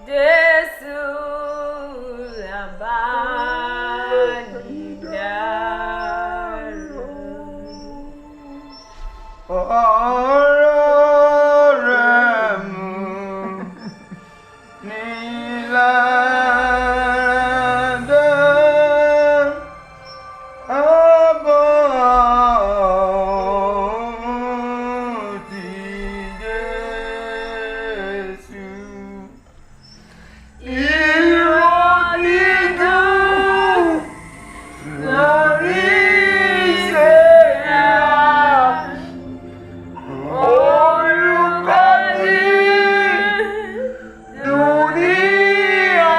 Jésù làbá nídàrú. Ọ̀rọ̀ rẹ̀ mú nílàdá àbọ̀ ti Jésù. Ìròdìdùn lórí ìṣẹ̀lẹ̀. Olùkọ́ni dúníà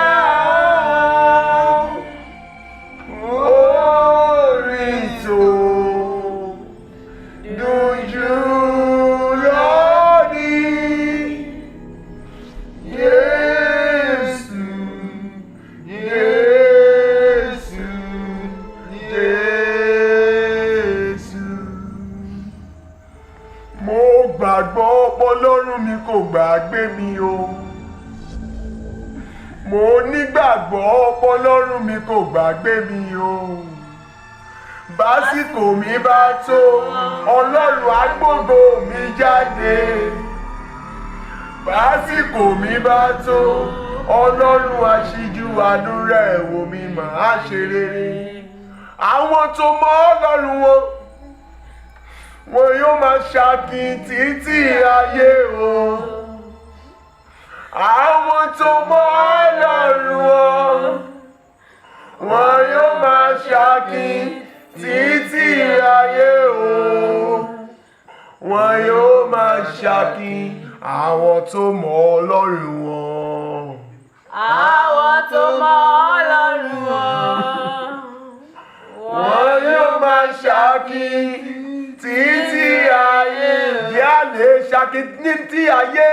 orin tó dojú lónìí. Jésù, Jésù, Jésù. Mo gbàgbọ́ Ọlọ́run mi kò gbàgbé mi o. Mo nígbàgbọ́ Ọlọ́run mi kò gbàgbé mi o. Básìkò mi bá tó, Ọlọ́run á gbógo mi jáde. Básìkò mi bá tó, Ọlọ́run á ṣíjú àánú rẹ̀ wò mí màá ṣe rere. Àwọn tó mọ Ọlọ́run wọn yóò máa ṣakin títí ayé o. Àwọn tó mọ Ọlọ́run wọn yóò máa ṣakin títí ayé o. Wọn yóò máa ṣakin àwọn tó mọ Ọlọ́run wọn. Àwọn tó mọ Ọlọ́run Wọn yóò máa ṣakin títí ayé. Ìyá lè ṣakin títí ayé.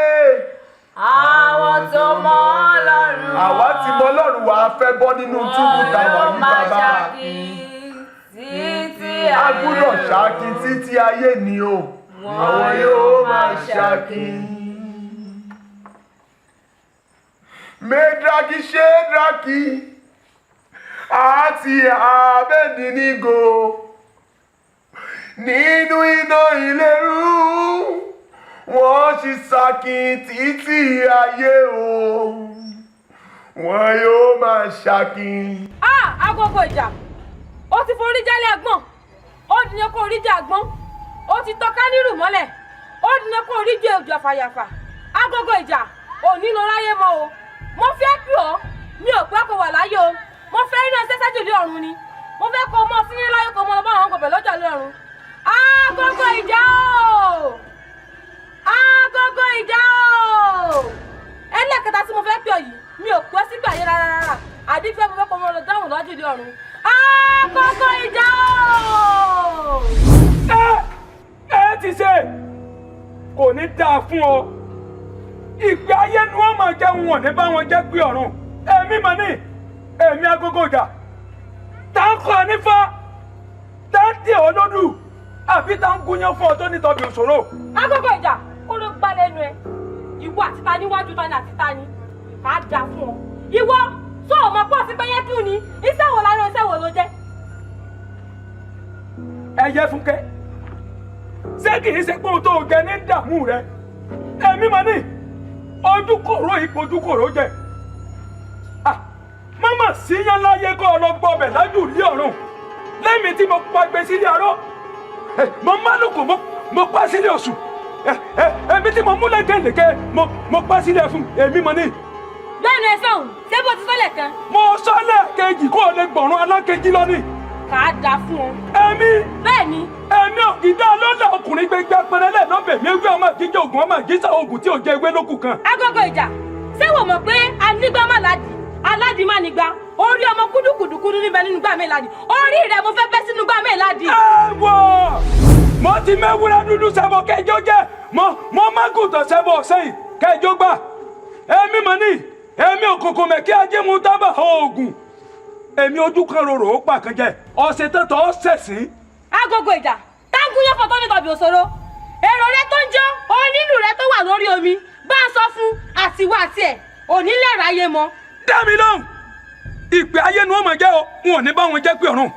àwọn tó mọ Ọlọ́run. Àwa ti mọ Ọlọ́run wà á fẹ́ bọ́ nínú túbú tàwa yìí bàbá. A gbúdọ̀ ṣakin títí ayé ni o. Àwọn yóò máa ṣakin. Médraki Ṣédraki àti Abẹ́dínígò nínú iná ìléru wọ́n sì ṣakin títí ayé o. Wọ́n yóò máa ṣakin. Agogo ìjà ó ti forí jálẹ̀ àgbọ̀n ó dìnyẹ kó orí jẹ́ àgbọ̀n ó ti tọ́ka nírù mọ́lẹ̀ ó dìnyẹ kó orí jẹ́ òjò àfàyàfà. Agogo ìjà ò nílò ráyé mọ́ o. Mo fẹ́ pè ọ́ mi ò pẹ́ kó wà láyé o. Mo fẹ́ rí náà sẹ́sájì lé ọ̀run ni. Mo fẹ́ kó mọ́ sí láyé kó mọ́ lọ bá àwọn gọ̀bẹ̀ lọ́jà lé ọ̀run. Agogo ìjà o! Agogo ìjà o! Ẹlẹ́kẹta tí mo fẹ́ pè ọ́ yìí mi ò pẹ́ sígbà yẹn rárá. Àdífẹ́ mo fẹ́ kó mọ́ lọ dáhùn lọ́jọ́ ilé ọ̀run. Agogo ìjà o! Ẹ ti ṣe kò ní dáa fún ọ. Ìgbé ayé ni wọ́n máa jẹ́ wọn ní bá wọn jẹ́ pé ọ̀run. Èmi mà ní èmi agogo ìjà. Tá ń kọ́ nífà, tá ń tẹ̀ ọ́ lódù, àbí tá ń gúnyán fún ọ tó nítọ́bi òṣòro. Agogo ìjà kó ló gbá lẹ́nu ẹ. Ìwọ àti ta níwájú tani àti ta ni ká dà fún ọ. Ìwọ tó o mọ pọ̀ sí pé yẹ́kí ni iṣẹ́ wo lára iṣẹ́ wo ló jẹ́. Ẹyẹ Fúnkẹ́, ṣé kì í ṣe pé ohun tó jẹ ní dààmú rẹ? Èmi mà ní ojúkòrò ipò ojúkòrò jẹ. Má mà síyán láyé kó ọlọ́gbọ́ bẹ̀ lájú ilé ọ̀run lẹ́mìí tí mo pa gbé sílé arọ́ mo málùkù mo pa sílé oṣù èmi tí mo mú lẹ́gẹ̀lẹ́gẹ̀ mo pa sílé fún èmi mọ ní. lẹ́nu ẹ sọ̀hún ṣé bó ti sọ́lẹ̀ kan. mo sọ́lẹ̀ kejì kó o lè gbọ̀rún alákejì lónìí. kà á da fún ọ. èmi. bẹ́ẹ̀ni. èmi ò kì í dá lọ́lá ọkùnrin gbẹgbẹ pẹrẹlẹ lọ́bẹ̀ mi ewé ọmọ àjíjẹ ògùn ọmọ àjíṣà ògùn tí ò jẹ ewé lókù kan. agogo ìjà ṣé wò mọ̀ pé anígbá má ládì aládì má nígbà orí ọmọ kúdùkùdùkúdù níbẹ̀ nínú gbà mí ládì orí rẹ̀ mo fẹ́ bẹ́ sínú gbà mí ládì. ẹ wọ mo ti mẹ́wúrẹ́ dúdú sẹ́bọ̀ kẹjọ jẹ́ mo má gùntàn sẹ́bọ̀ sẹ́yìn kẹjọ gbà èmi mọ̀ ní èmi òkùnkùn mẹ́kí ajé mu tábà oògùn èmi ojú kan rorò ó pa kan jẹ ọ̀sẹ̀ tẹ́tọ̀ ọ́ sẹ̀sìn. agogo ìjà táǹgùn yẹn fọtọ́ ní tọ̀bì òṣòro èrò rẹ tó ń jọ onílù rẹ tó wà lórí omi bá ń sọ fún àtiwá àti ẹ̀ onílẹ̀ ráyé mọ́. dá mi lóhùn ìpè ayé ni wọ́n máa jẹ́ o wọn ò ní bá wọn jẹ́ pé ọ̀run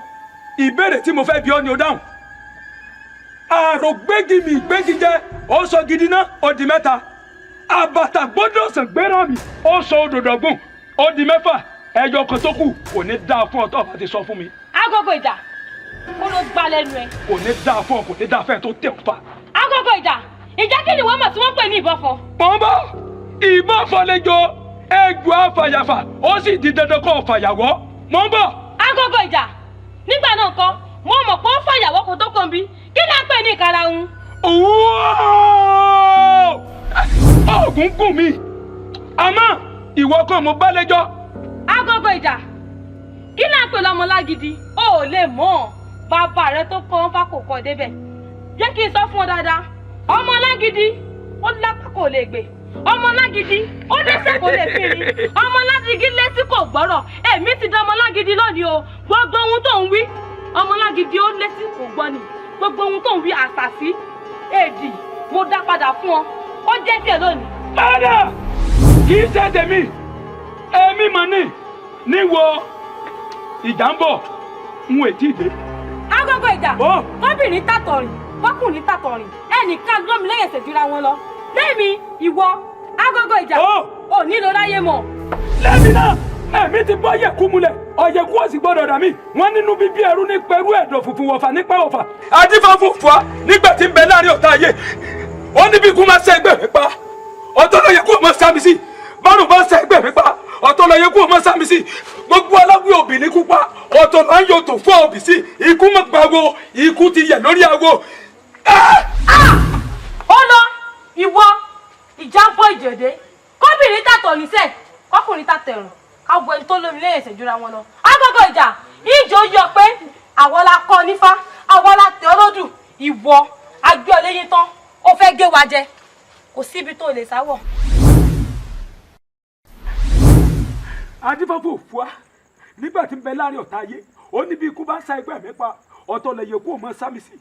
ìbéèrè tí mo fẹ́ bi ọ́ ni o dáhùn. àrò gbégi mi gbégi jẹ́ ó sọ gidi ná ó di mẹ́ta àbàtà gbọ́dọ̀ sàn gbéra mi ó sọ òdòdọ̀gùn ó di mẹ́fà ẹyọ kan tó kù kò ní dáa fún ọ tó bá ti sọ fún mi. agogo ìjà kó ló gbá lẹ́nu ẹ. kò ní dáa fún ọ kò ní dáa fẹ́ tó tẹ̀ fà. agogo ìjà kí ni wọ́n mọ̀ tí wọ́n pè ní ìbọn fọ. pọ́nbọ́ ìbọn fọlẹ́jọ ẹgbẹ́ àfàyàfà ó sì di dandan kó fàyàwọ́ mọ́ ń bọ̀. agogo ìjà nígbà náà kọ́ mo mọ̀ pé ó fàyàwọ́ kó tó kàn bí kí ni a pè ní ìkarahun. oògùn gùn mi àmọ́ ìwọ kan mo bá lẹ́jọ́. agogo ìjà kí ni a pè lọ́mọ lágídí o ò lè mọ̀ bàbá rẹ tó kọ́ ń fàkókò débẹ̀ jẹ́ kí n sọ fún ọ dáadáa ọmọ lágídí ó lápá kò lè gbé ọmọ lágídí ó lẹ́sẹ̀ kò lè fìrí ọmọ lágídí létí kò gbọ́rọ̀ èmi ti dán ọmọ lágídí lónìí o gbogbo ohun tó ń wí ọmọ lágídí ó létí kò gbọ́ ni gbogbo ohun tó ń wí àṣàṣì èdì mo dá padà fún ọ ó jẹ́ tiẹ̀ lónìí. padà kì í ṣe tèmi èmi mọ̀ ní níwọ ìjà ń bọ̀ ń wò tí ì dé. agogo ìjà kọ́bìnrin tàtọ̀rìn kọ́kùnrin tàtọ̀rìn ẹnìkan lómi lẹ́yìn ẹ̀sẹ̀ jura wọn lọ lẹ́mi ìwọ agogo ìjà ò nílò láyé mọ́. lẹ́mi náà ẹ̀mí ti bọ́ yẹ̀kú mulẹ̀ ọ̀yẹ̀kú òsì gbọ́dọ̀ dà mí wọ́n nínú bíbí ẹrú ní pẹ̀rú ẹ̀dọ̀ funfun wọ̀fà nípa ọ̀fà adífáfún fua nígbà tí ń bẹ láàrin ọ̀tá ayé ó ní bí ikú máa ṣe ẹgbẹ́ mi pa ọ̀tọ̀ ló yẹ kó máa sá mi sí bárùn bá ṣe ẹgbẹ́ mi pa ọ̀tọ̀ ló yẹ kó máa sá mi sí gbogbo aláwí òbí ní kú pa ọ̀tọ̀ ló ń yọ tó fún òbí sí ikú mọ̀ gbàgbó ikú ti yẹ lórí awo. ó lọ ìwọ ìjà ń bọ́ ìjẹ̀dẹ́ kọ́bìnrin tàtọ̀ níṣẹ́ kọ́kùnrin tàtẹ̀rùn káwọ ẹni tó lómi lẹ́yìn ẹ̀sẹ̀ jura wọn lọ. agogo ìjà ìjọ yọ pé àwọn la kọ́ nífá àwọn la tẹ̀ ọlọ́dù ìwọ agbé ọlẹ́yìn tán ó fẹ́ gé wa jẹ kò síbi tó lè sáwọ̀. adífáfún òfúà nígbà tí ń bẹ láàrin ọ̀tá ayé ó ní bí ikú bá ń sa ẹgbẹ́ mi pa ọ̀tọ̀ lè yẹ kó o mọ sámi sí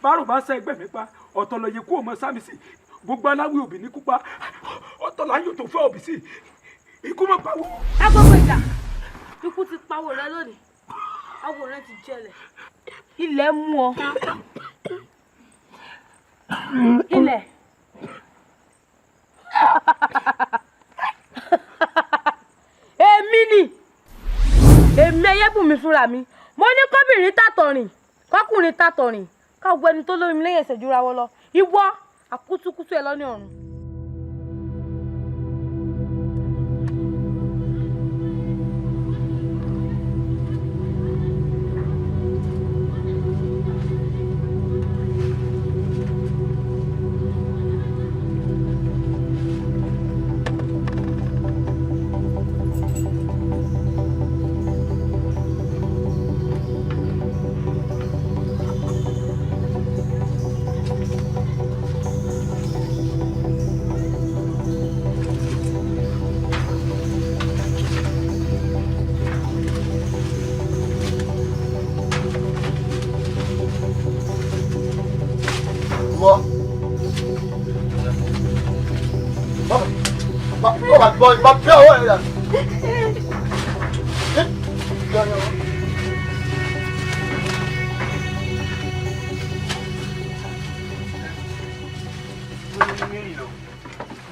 bárùn bá ń sa ẹgbẹ́ mi pa ọ̀tọ̀ lè yẹ kó o mọ sámi sí gbogbo aláwí òbí ní kú pa ọ̀tọ̀ là ń yọ tó fẹ́ òbí sí ikú mọ̀ pawó. agogo ìjà ikú ti pawó rẹ lónìí awò rẹ ti jẹlẹ̀ ilẹ̀ mú ọ ilẹ̀ èmi ni èmi ẹyẹbùnmi fúnra mi mo ní kọ́bìnrin tàtọ̀rìn kọ́kùnrin tàtọ̀rìn káwọ ẹni tó lómi lẹ́yìn ẹ̀sẹ̀ jura wọn lọ ìwọ àkútúkútú ẹ lọ́ní ọ̀run.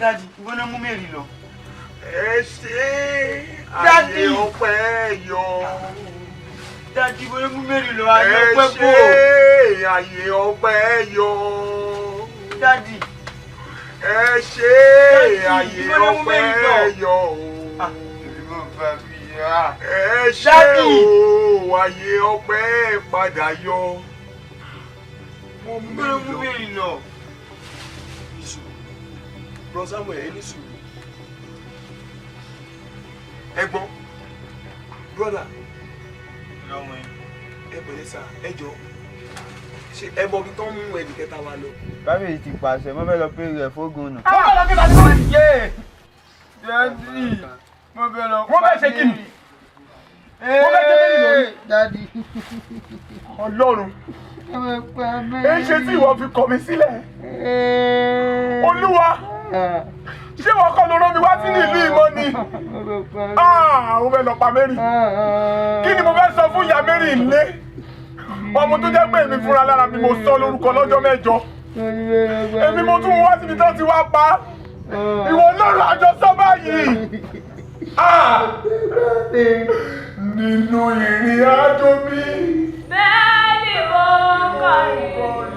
Daddy, ìwọ náà mú Mary lọ. ẹ ṣe àyè ọpẹ́ yọ. Daddy, bóyá mú mẹ́rin lọ ayé ẹ ọpẹ́ bò. ṣe àyè ọpẹ́ yọ. Daddy. ẹ ṣe àyè ọpẹ́ yọ. ẹ ṣe o àyè ọpẹ́ padà yọ. mo mú mẹ́rin lọ. Bro Samuel, ẹ ní sùúrù. Ẹ̀gbọ́n, brother, ẹ pẹ̀lẹ́ sà, ẹ jọ ṣe ẹ mọ ibi tó ń mú ẹnì kẹta wa lọ. Kábíyèsí ti pàṣẹ, mo fẹ́ lọ pé rẹ̀ fógun nù. mo fẹ́ lọ kí bàtí mo ti yé. Daddy, mo fẹ́ lọ mo fẹ́ ṣe kí ni. mo fẹ́ ṣe kí ni lórí. Daddy. Ọlọ́run èyí ṣe tí ìwọ fi kọ̀ mí sílẹ̀. Olúwa ṣé wọn kọ́ ló rán mi wá sínú ìlú ìmọ̀ ni. Mo fẹ́ lọ pa Mary. Kí ni mo fẹ́ sọ fún ìyá Mary ilé? Ọmọ tó jẹ́ pé èmi fúnra lára mi mo sọ lórúkọ lọ́jọ́ mẹ́jọ. Èmi mo tún wá síbi tó ti wá pa. Ìwọ lọ́rọ̀ àjọsọ báyìí. Nínú ìrìn àjò mi. Bẹ́ẹ̀ ni mo kọrin.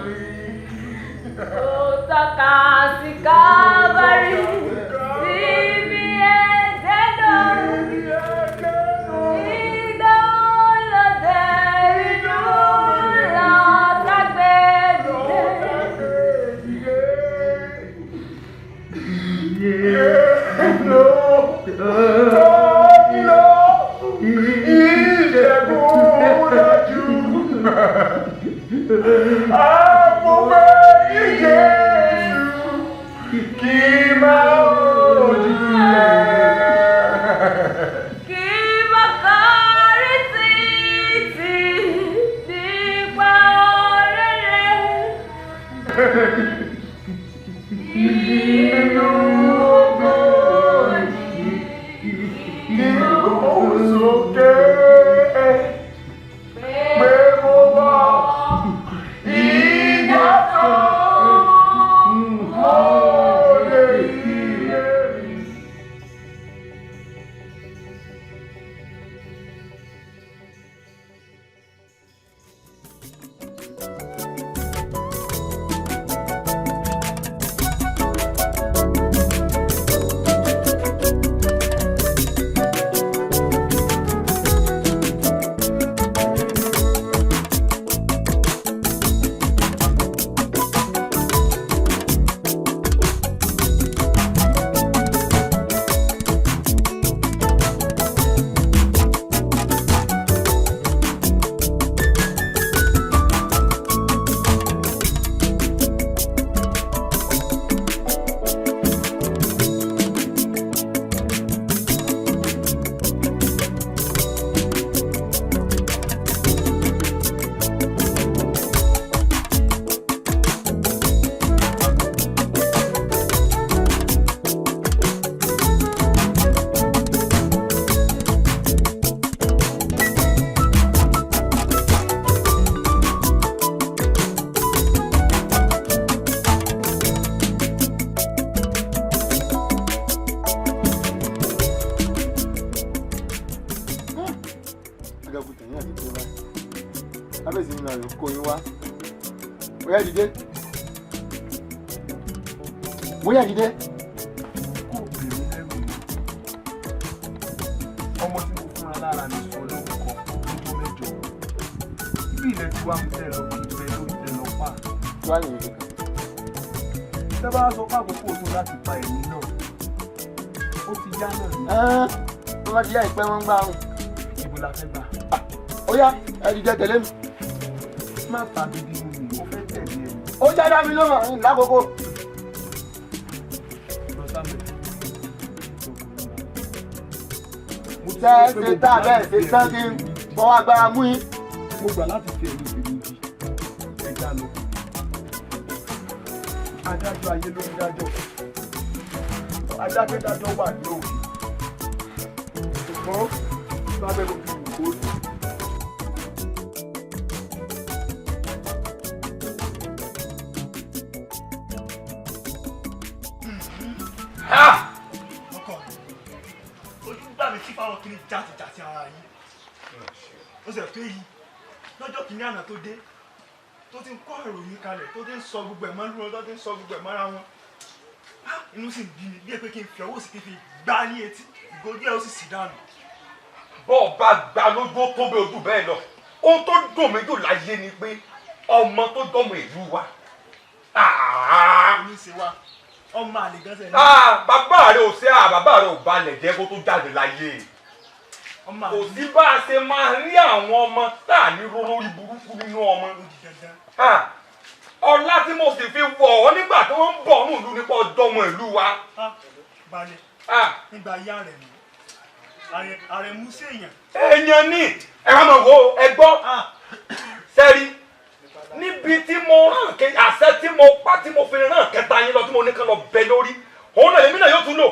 Ó tọ́ka sí Kábárì. Síbi ẹ̀jẹ̀ náà. Bóyá dìde. Kò bèrè lẹ́rù mi. Ọmọ tí mo fúnra lára mi sọ lórúkọ ọjọ́ mẹ́jọ. Bí ilẹ̀ tí wàá mú tẹ̀ lọ kí ìfẹ́ ló tẹ̀ lọ pa. Wá lè rí. Tẹ́ bá sọ pé àkókò tó láti pa ẹ̀mí náà. Ó ti yá náà ni. Wọ́n bá ti yá ìpẹ́ wọn gbá wọn. Ibo la fẹ́ gbà. Ó yá ẹ dìde tẹ̀lé mi. Má tàbí bí mi, ó fẹ́ tẹ̀lé ẹni. Ó já dá mi lọ́mọ lákòókò. Ṣé tá a bẹ́ẹ̀ ṣe tán kí n fọwọ́ agbára mú yín? Mo gbà láti fi ẹ̀mí tèmi di ẹja lọ. Adájọ́ ayé ló ń dájọ́. Adájọ́ wà ní òkè. Ṣùgbọ́n bá bẹ́ẹ̀ ló fi wù kó rí. kiri jàtìjàtì ara yìí ó sì pé yìí lọ́jọ́ kìíní àná tó dé tó ti ń kọ́ ìròyìn kalẹ̀ tó ti ń sọ gbogbo ẹ̀ mọ́ lúrọ tó ti ń sọ gbogbo ẹ̀ mọ́ra wọn inú sì ń bí mi bí ẹ pé kí n fi ọwọ́ sí kí n fi gbá ní etí ìgòjú ẹ̀ ó sì sì dànù. bọ́ọ̀ bá gba lójú ó tó bẹ́ẹ̀ ojú bẹ́ẹ̀ lọ ohun tó dùn mí jù láyé ni pé ọmọ tó dọ́mọ ìlú wa. ọmọ àlègánṣẹ́ ní. bàbá rẹ ò ṣe bàbá rẹ ò balẹ̀ jẹ́ kó tó jáde láyé kò sí bá a ṣe máa rí àwọn ọmọ tá à ní lórí burúkú nínú ọmọ. ọlá tí mo sì fi wọ̀ ọ́ nígbà tí wọ́n ń bọ̀ ní ìlú nípa ọjọ́mọ ìlú wa. balẹ̀ nígbà ayé àrẹ̀mú sí èèyàn. èèyàn ni ẹ wá mọ̀ wo ẹ gbọ́ sẹ́rí níbi tí mo rán àṣẹ tí mo pa tí mo fi rán kẹta yín lọ tí mo ní kán lọ bẹ lórí òun náà lèmi náà yóò tún lò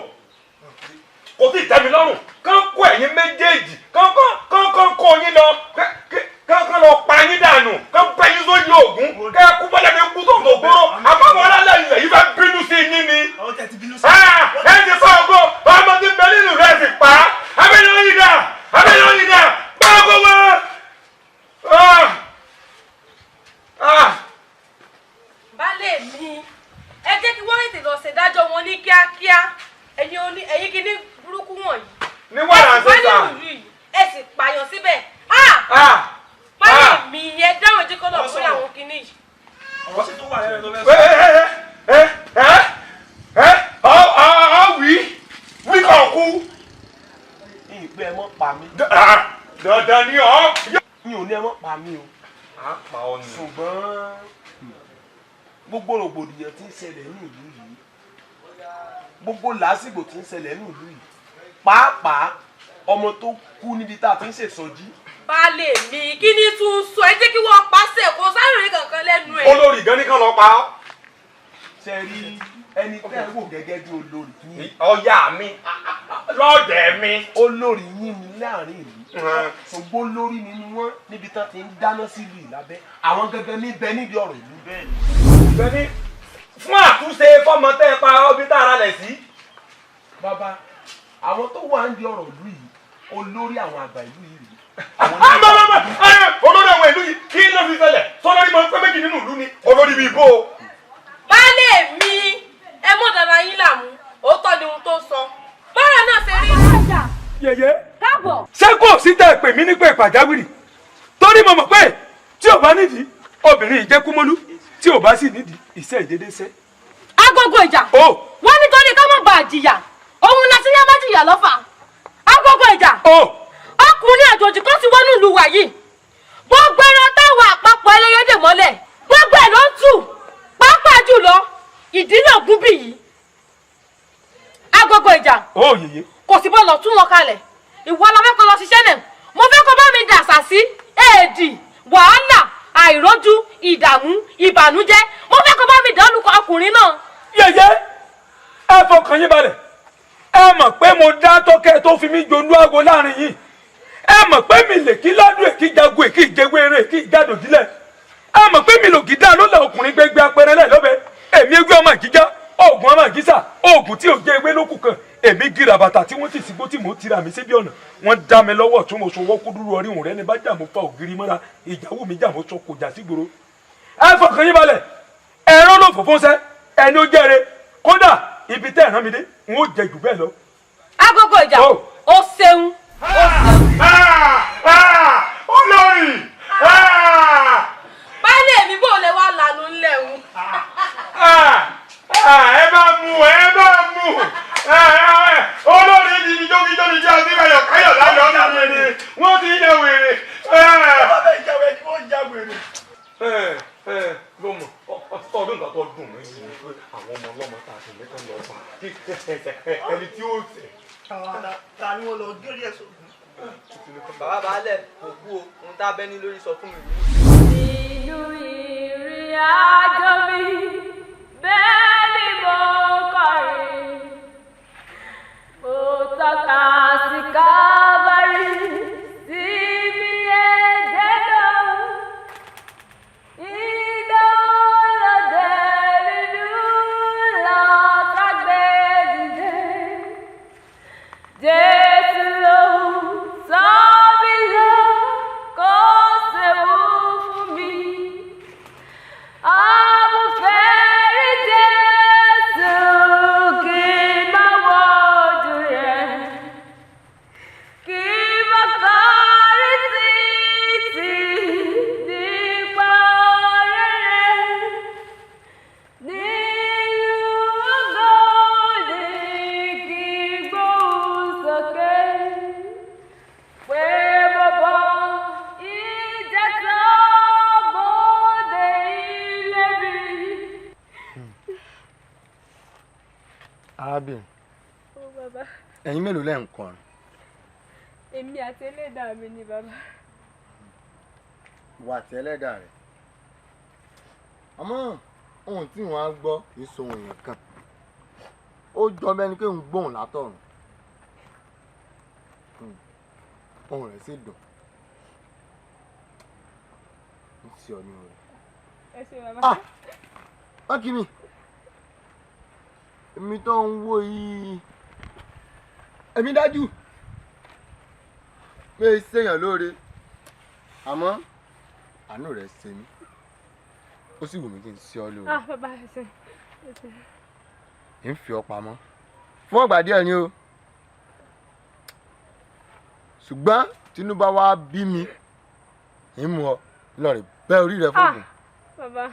kò tí ì tẹ́ mi lọ́rùn kán kó ẹ̀yin méjèèjì kán kó yín lọ kán lọ pa yín dànù kán bẹ yín sóyè ògún kẹ́ ẹ kú bọ́lá ní kú tó tó gbóró àbámọ́ ọlọ́lá ilẹ̀ yìí fẹ́ bínú sí yín ni ẹ ti sọ ògo ọmọ tí bẹ nínú rẹ sì pa abẹ́lẹ́ yìí dà gbọ́gbọ́ wọn. Baálé mi ẹ jẹ́ kí wọ́n tètè lọ ṣèdájọ́ wọn ní kíákíá ẹ̀yin kí ní burúkú wọ̀nyí. ní wàrà ṣe sà ẹ sì pààyàn síbẹ̀. Baálé mi ẹ dáhùn ẹjẹ́ kọ́ lọ fún àwọn kinní yìí. ọ̀rọ̀ sì tún wà lẹ́nu tó fẹ́ sọ. wí kàn kú. ìpè ẹ mọ́ pa mí. dandan ni ọ́. mi ò ní ẹ mọ́ pa mí o. pa ọ ni. ṣùgbọ́n gbogbo rògbòdìyàn tí ń ṣẹlẹ̀ ní ìlú yìí gbogbo làásìgbò tí ń ṣẹlẹ̀ ní ìlú yìí pàápàá ọmọ tó kú níbi tá a ti ń ṣèṣọjí. Baálé mi kí ni tún sọ ẹ jẹ́ kí wọ́n pàṣẹ kó sáré kankan lẹ́nu ẹ̀. olórí gan ni kàn lọ pa ọ́. ṣe rí ẹni tẹ́ ẹ wò gẹ́gẹ́ bí olórí yín. ọ̀yá mi lọ́dẹ̀ mi. olórí yín ni láàrin ìlú ṣùgbọ́n olórí nínú wọn níbi tán ti ń dáná sílùú ìlábẹ́ àwọn gangan níbẹ̀ níbi ọ̀rọ̀ ìlú bẹ́ẹ̀ ni. bẹ́ẹ̀ni fún àtúnṣe fọmọ tẹ́ ẹ pa ọbí tá ara lẹ̀ sí. bàbá àwọn tó wà ń di ọ̀rọ̀ ìlú yìí olórí àwọn àgbà ìlú yìí rèé. olórí àwọn ìlú yìí kí ló fi ṣẹlẹ̀ sọlọ́rí máa ń pẹ́ méjì nínú ìlú ni olórí bíi bó. Baálé mi ẹ mọ̀ dára yín làmú òótọ́ ni ohun tó sọ bọ́ọ̀rọ̀ náà ṣe rí. yèyé káàbọ̀. ṣé kò sí tẹ́ ẹ pè mí nípa ìpàjáwìrì torí mo mọ̀ pé tí ò bá nídìí obìnrin ìjẹkúmọ́lú tí ò bá sì nídìí iṣẹ́ ìdédé ṣẹ́. agogo ìjà wọ́n nítorí ká má bàa jìyà òun la ti yá bá jìyà lọ́fà agogo ìjà ọkùnrin àjòjì kan ti wọnú ìlú wa yìí gbogbo ẹran táwọn àpapọ̀ ẹlẹ́yẹdè mọ́lẹ̀ gbogbo ẹ̀ ló ń tù pàápàá jùlọ ìdílé ògúnbì yìí agogo ìjà yèyé kò sí bọ́ọ̀lù tún wọn kalẹ̀ ìwọ la fẹ́ kọ́ lọ ṣiṣẹ́ náà mo fẹ́ kó bá mi dàsà sí èdì wàhálà àìrójú ìdààmú ìbànújẹ́ mo fẹ́ kó bá mi dán lukọ ọkùnrin náà. yèyé ẹ fọkàn yín balẹ̀ ẹ mọ̀ pé mo dá tọ́kẹ́ tó fi mí jolú aago láàrin yìí ẹ mọ̀ pé mi lè kí ládùn èkì jagun èkì ìjẹwéré èkì ìjádòdílẹ̀ ẹ mọ̀ pé mi lògì dá ló la ọkùnrin gbẹgbẹ apẹrẹ lẹ lọ́bẹ èmi ewé ọmọ ìjíjá oògùn ọmọ ìjísà oògùn tí ò jẹ ewé lókù kan èmi gíra bàtà tí wọ́n ti sígbó tí mò ń tira mi síbi ọ̀nà wọ́n dá mi lọ́wọ́ tún mo sọwọ́ kúdúrú ọrí òun rẹ ní bá jà mo fa ògiri mọ́ra ìjàwó mi jà mo sọ kò jà sí gbòòrò. ẹ fọkàn yín balẹ̀ ẹ̀rọ ló fòfó sẹ́ ẹni ó jẹ́re kódà ibi tẹ́ ẹ̀ràn mi dé n ó jẹ jù bẹ́ẹ̀ lọ. agogo ìjà ó ṣeun. olórí baálé mi bò lè wá lànà ńlẹ̀ ń. ẹ bá mú olórí ti ní jókító ní jẹ́ ọtí káyọ̀ láyọ̀ ọ̀nà wèrè wọ́n ti jẹ́ wèrè. bàbá bẹ́ẹ̀ jẹ́ wèrè kí wọ́n já wèrè. lọ́mọ ọdún kan tó dùn mí sí pé àwọn ọmọ ọlọ́mọ tá a sì ní kán lọ pa ẹni tí ó sẹ̀. ta ni wọ́n lọ gẹ́rí ẹ̀ sóògùn. bàbá baálẹ̀ kò kú o ohun tá a bẹ́ ní lórí sọ fún mi. nínú ìrìn àjò mi bẹ́ẹ̀ ni mo kọrin mo tọ́ka sí kábàárì síbi ẹ̀jẹ̀ náà ìdánwòlódé nínú lọ́tàgbé dìde Jésù ló. arábìnrin Ó bàbá. ẹ̀yin mélòó lẹ́ ń kọrin. Èmi àti ẹlẹ́dàá mi ni bàbá. ìwà àti ẹlẹ́dàá rẹ̀ àmọ́ ohun tí wọ́n á gbọ́ kì í so ohun èèyàn kan ó jọ bẹ́ni pé ń gbóhùn látọ̀run ohun rẹ̀ sì dùn ń ṣe ọ ní orin. Ẹ ṣé bàbá. wọ́n kí mi èmi tó ń wò yìí èmi dájú pé ṣèyàn lóore àmọ́ àánú rẹ̀ ṣe mí ó sì wù mí kí n ṣe ọ lóore. Bàbá ẹ ṣé. ń fi ọ pamọ́ fún ọgbà díẹ̀ ni o ṣùgbọ́n tinubu wa bí mi ń mú ọ lọ́ọ̀rẹ́ bẹ́ orí rẹ fóògùn. Bàbá.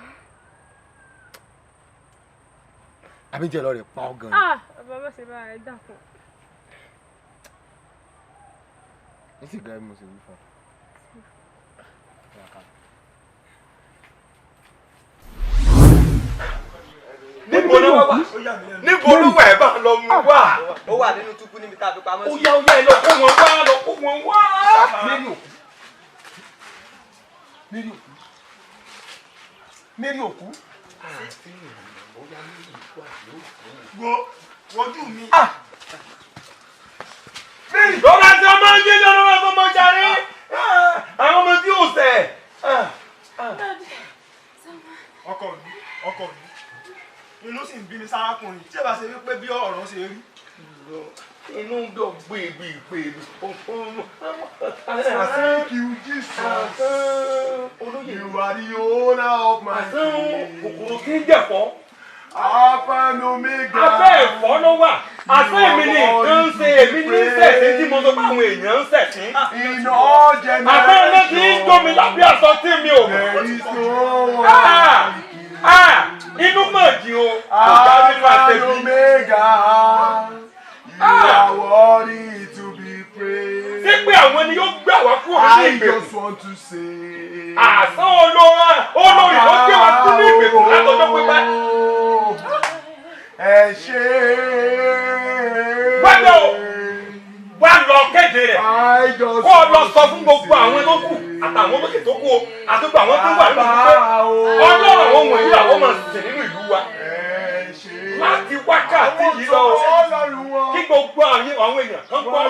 àbíjẹ lọ́ọ̀rẹ́ pa ọ gan. Bàbá má ṣe bá ẹ dàpọ̀. ní sì gẹ́gẹ́ bí mo ṣe wí fún ọ. níbo ló wà níbo ló wà ẹ bá lọ mú wá. Ó wà nínú túbú níbi tá a fi pamọ́ sí. ó yá ẹ lọ kó wọn wá lọ kó wọn wá. Mary òkú. wojú mi. lọ́la tí a máa ń gbé lọ́wọ́ lọ́wọ́ tó máa jarí àwọn ọmọ tí ò sẹ̀. ọkọ mi inú sì ń bí mi sárákùnrin tí ẹ bá ṣe wípé bí ọ̀rọ̀ ṣe rí. inú ń dọ̀ gbèbè gbèbè. Thank you, Jesus. You are the owner of my soul. kòkòrò tí ń jẹ̀fọ́. Alpha and Omega. abẹ́ ẹ̀fọ́ ló wà. àṣẹ èmi ni nǹkan ń ṣe èmi ní sẹ̀sìn tí mo sọ pé àwọn èèyàn ń sẹ̀sìn. In all generations. àbẹ́ ẹni tí ń jó mi lábẹ́ aṣọ tí mi ò mọ̀. There is no one. inú mọ̀ jí o. Alpha and Omega. You are worthy to be praised. ṣé pé àwọn ni yóò gbà wá kúrò ní I ìgbèkùn? just want to say. àṣà olórí ló gbé wá kúrò ní ìgbèkùn látọjọ́ pípẹ́. Ẹ ṣé. gbọ́dọ̀ wá lọ kéde rẹ̀ kó o lọ sọ fún gbogbo àwọn tó kù àtàwọn olókè tó kù o àti gbogbo àwọn tó wà nínú ìlú pé ọlọ́run àwọn wọ̀nyí làwọn máa sìn nínú ìlú wa láti wákàtí yìí lọ kí gbogbo àwọn èèyàn kan gbọ́.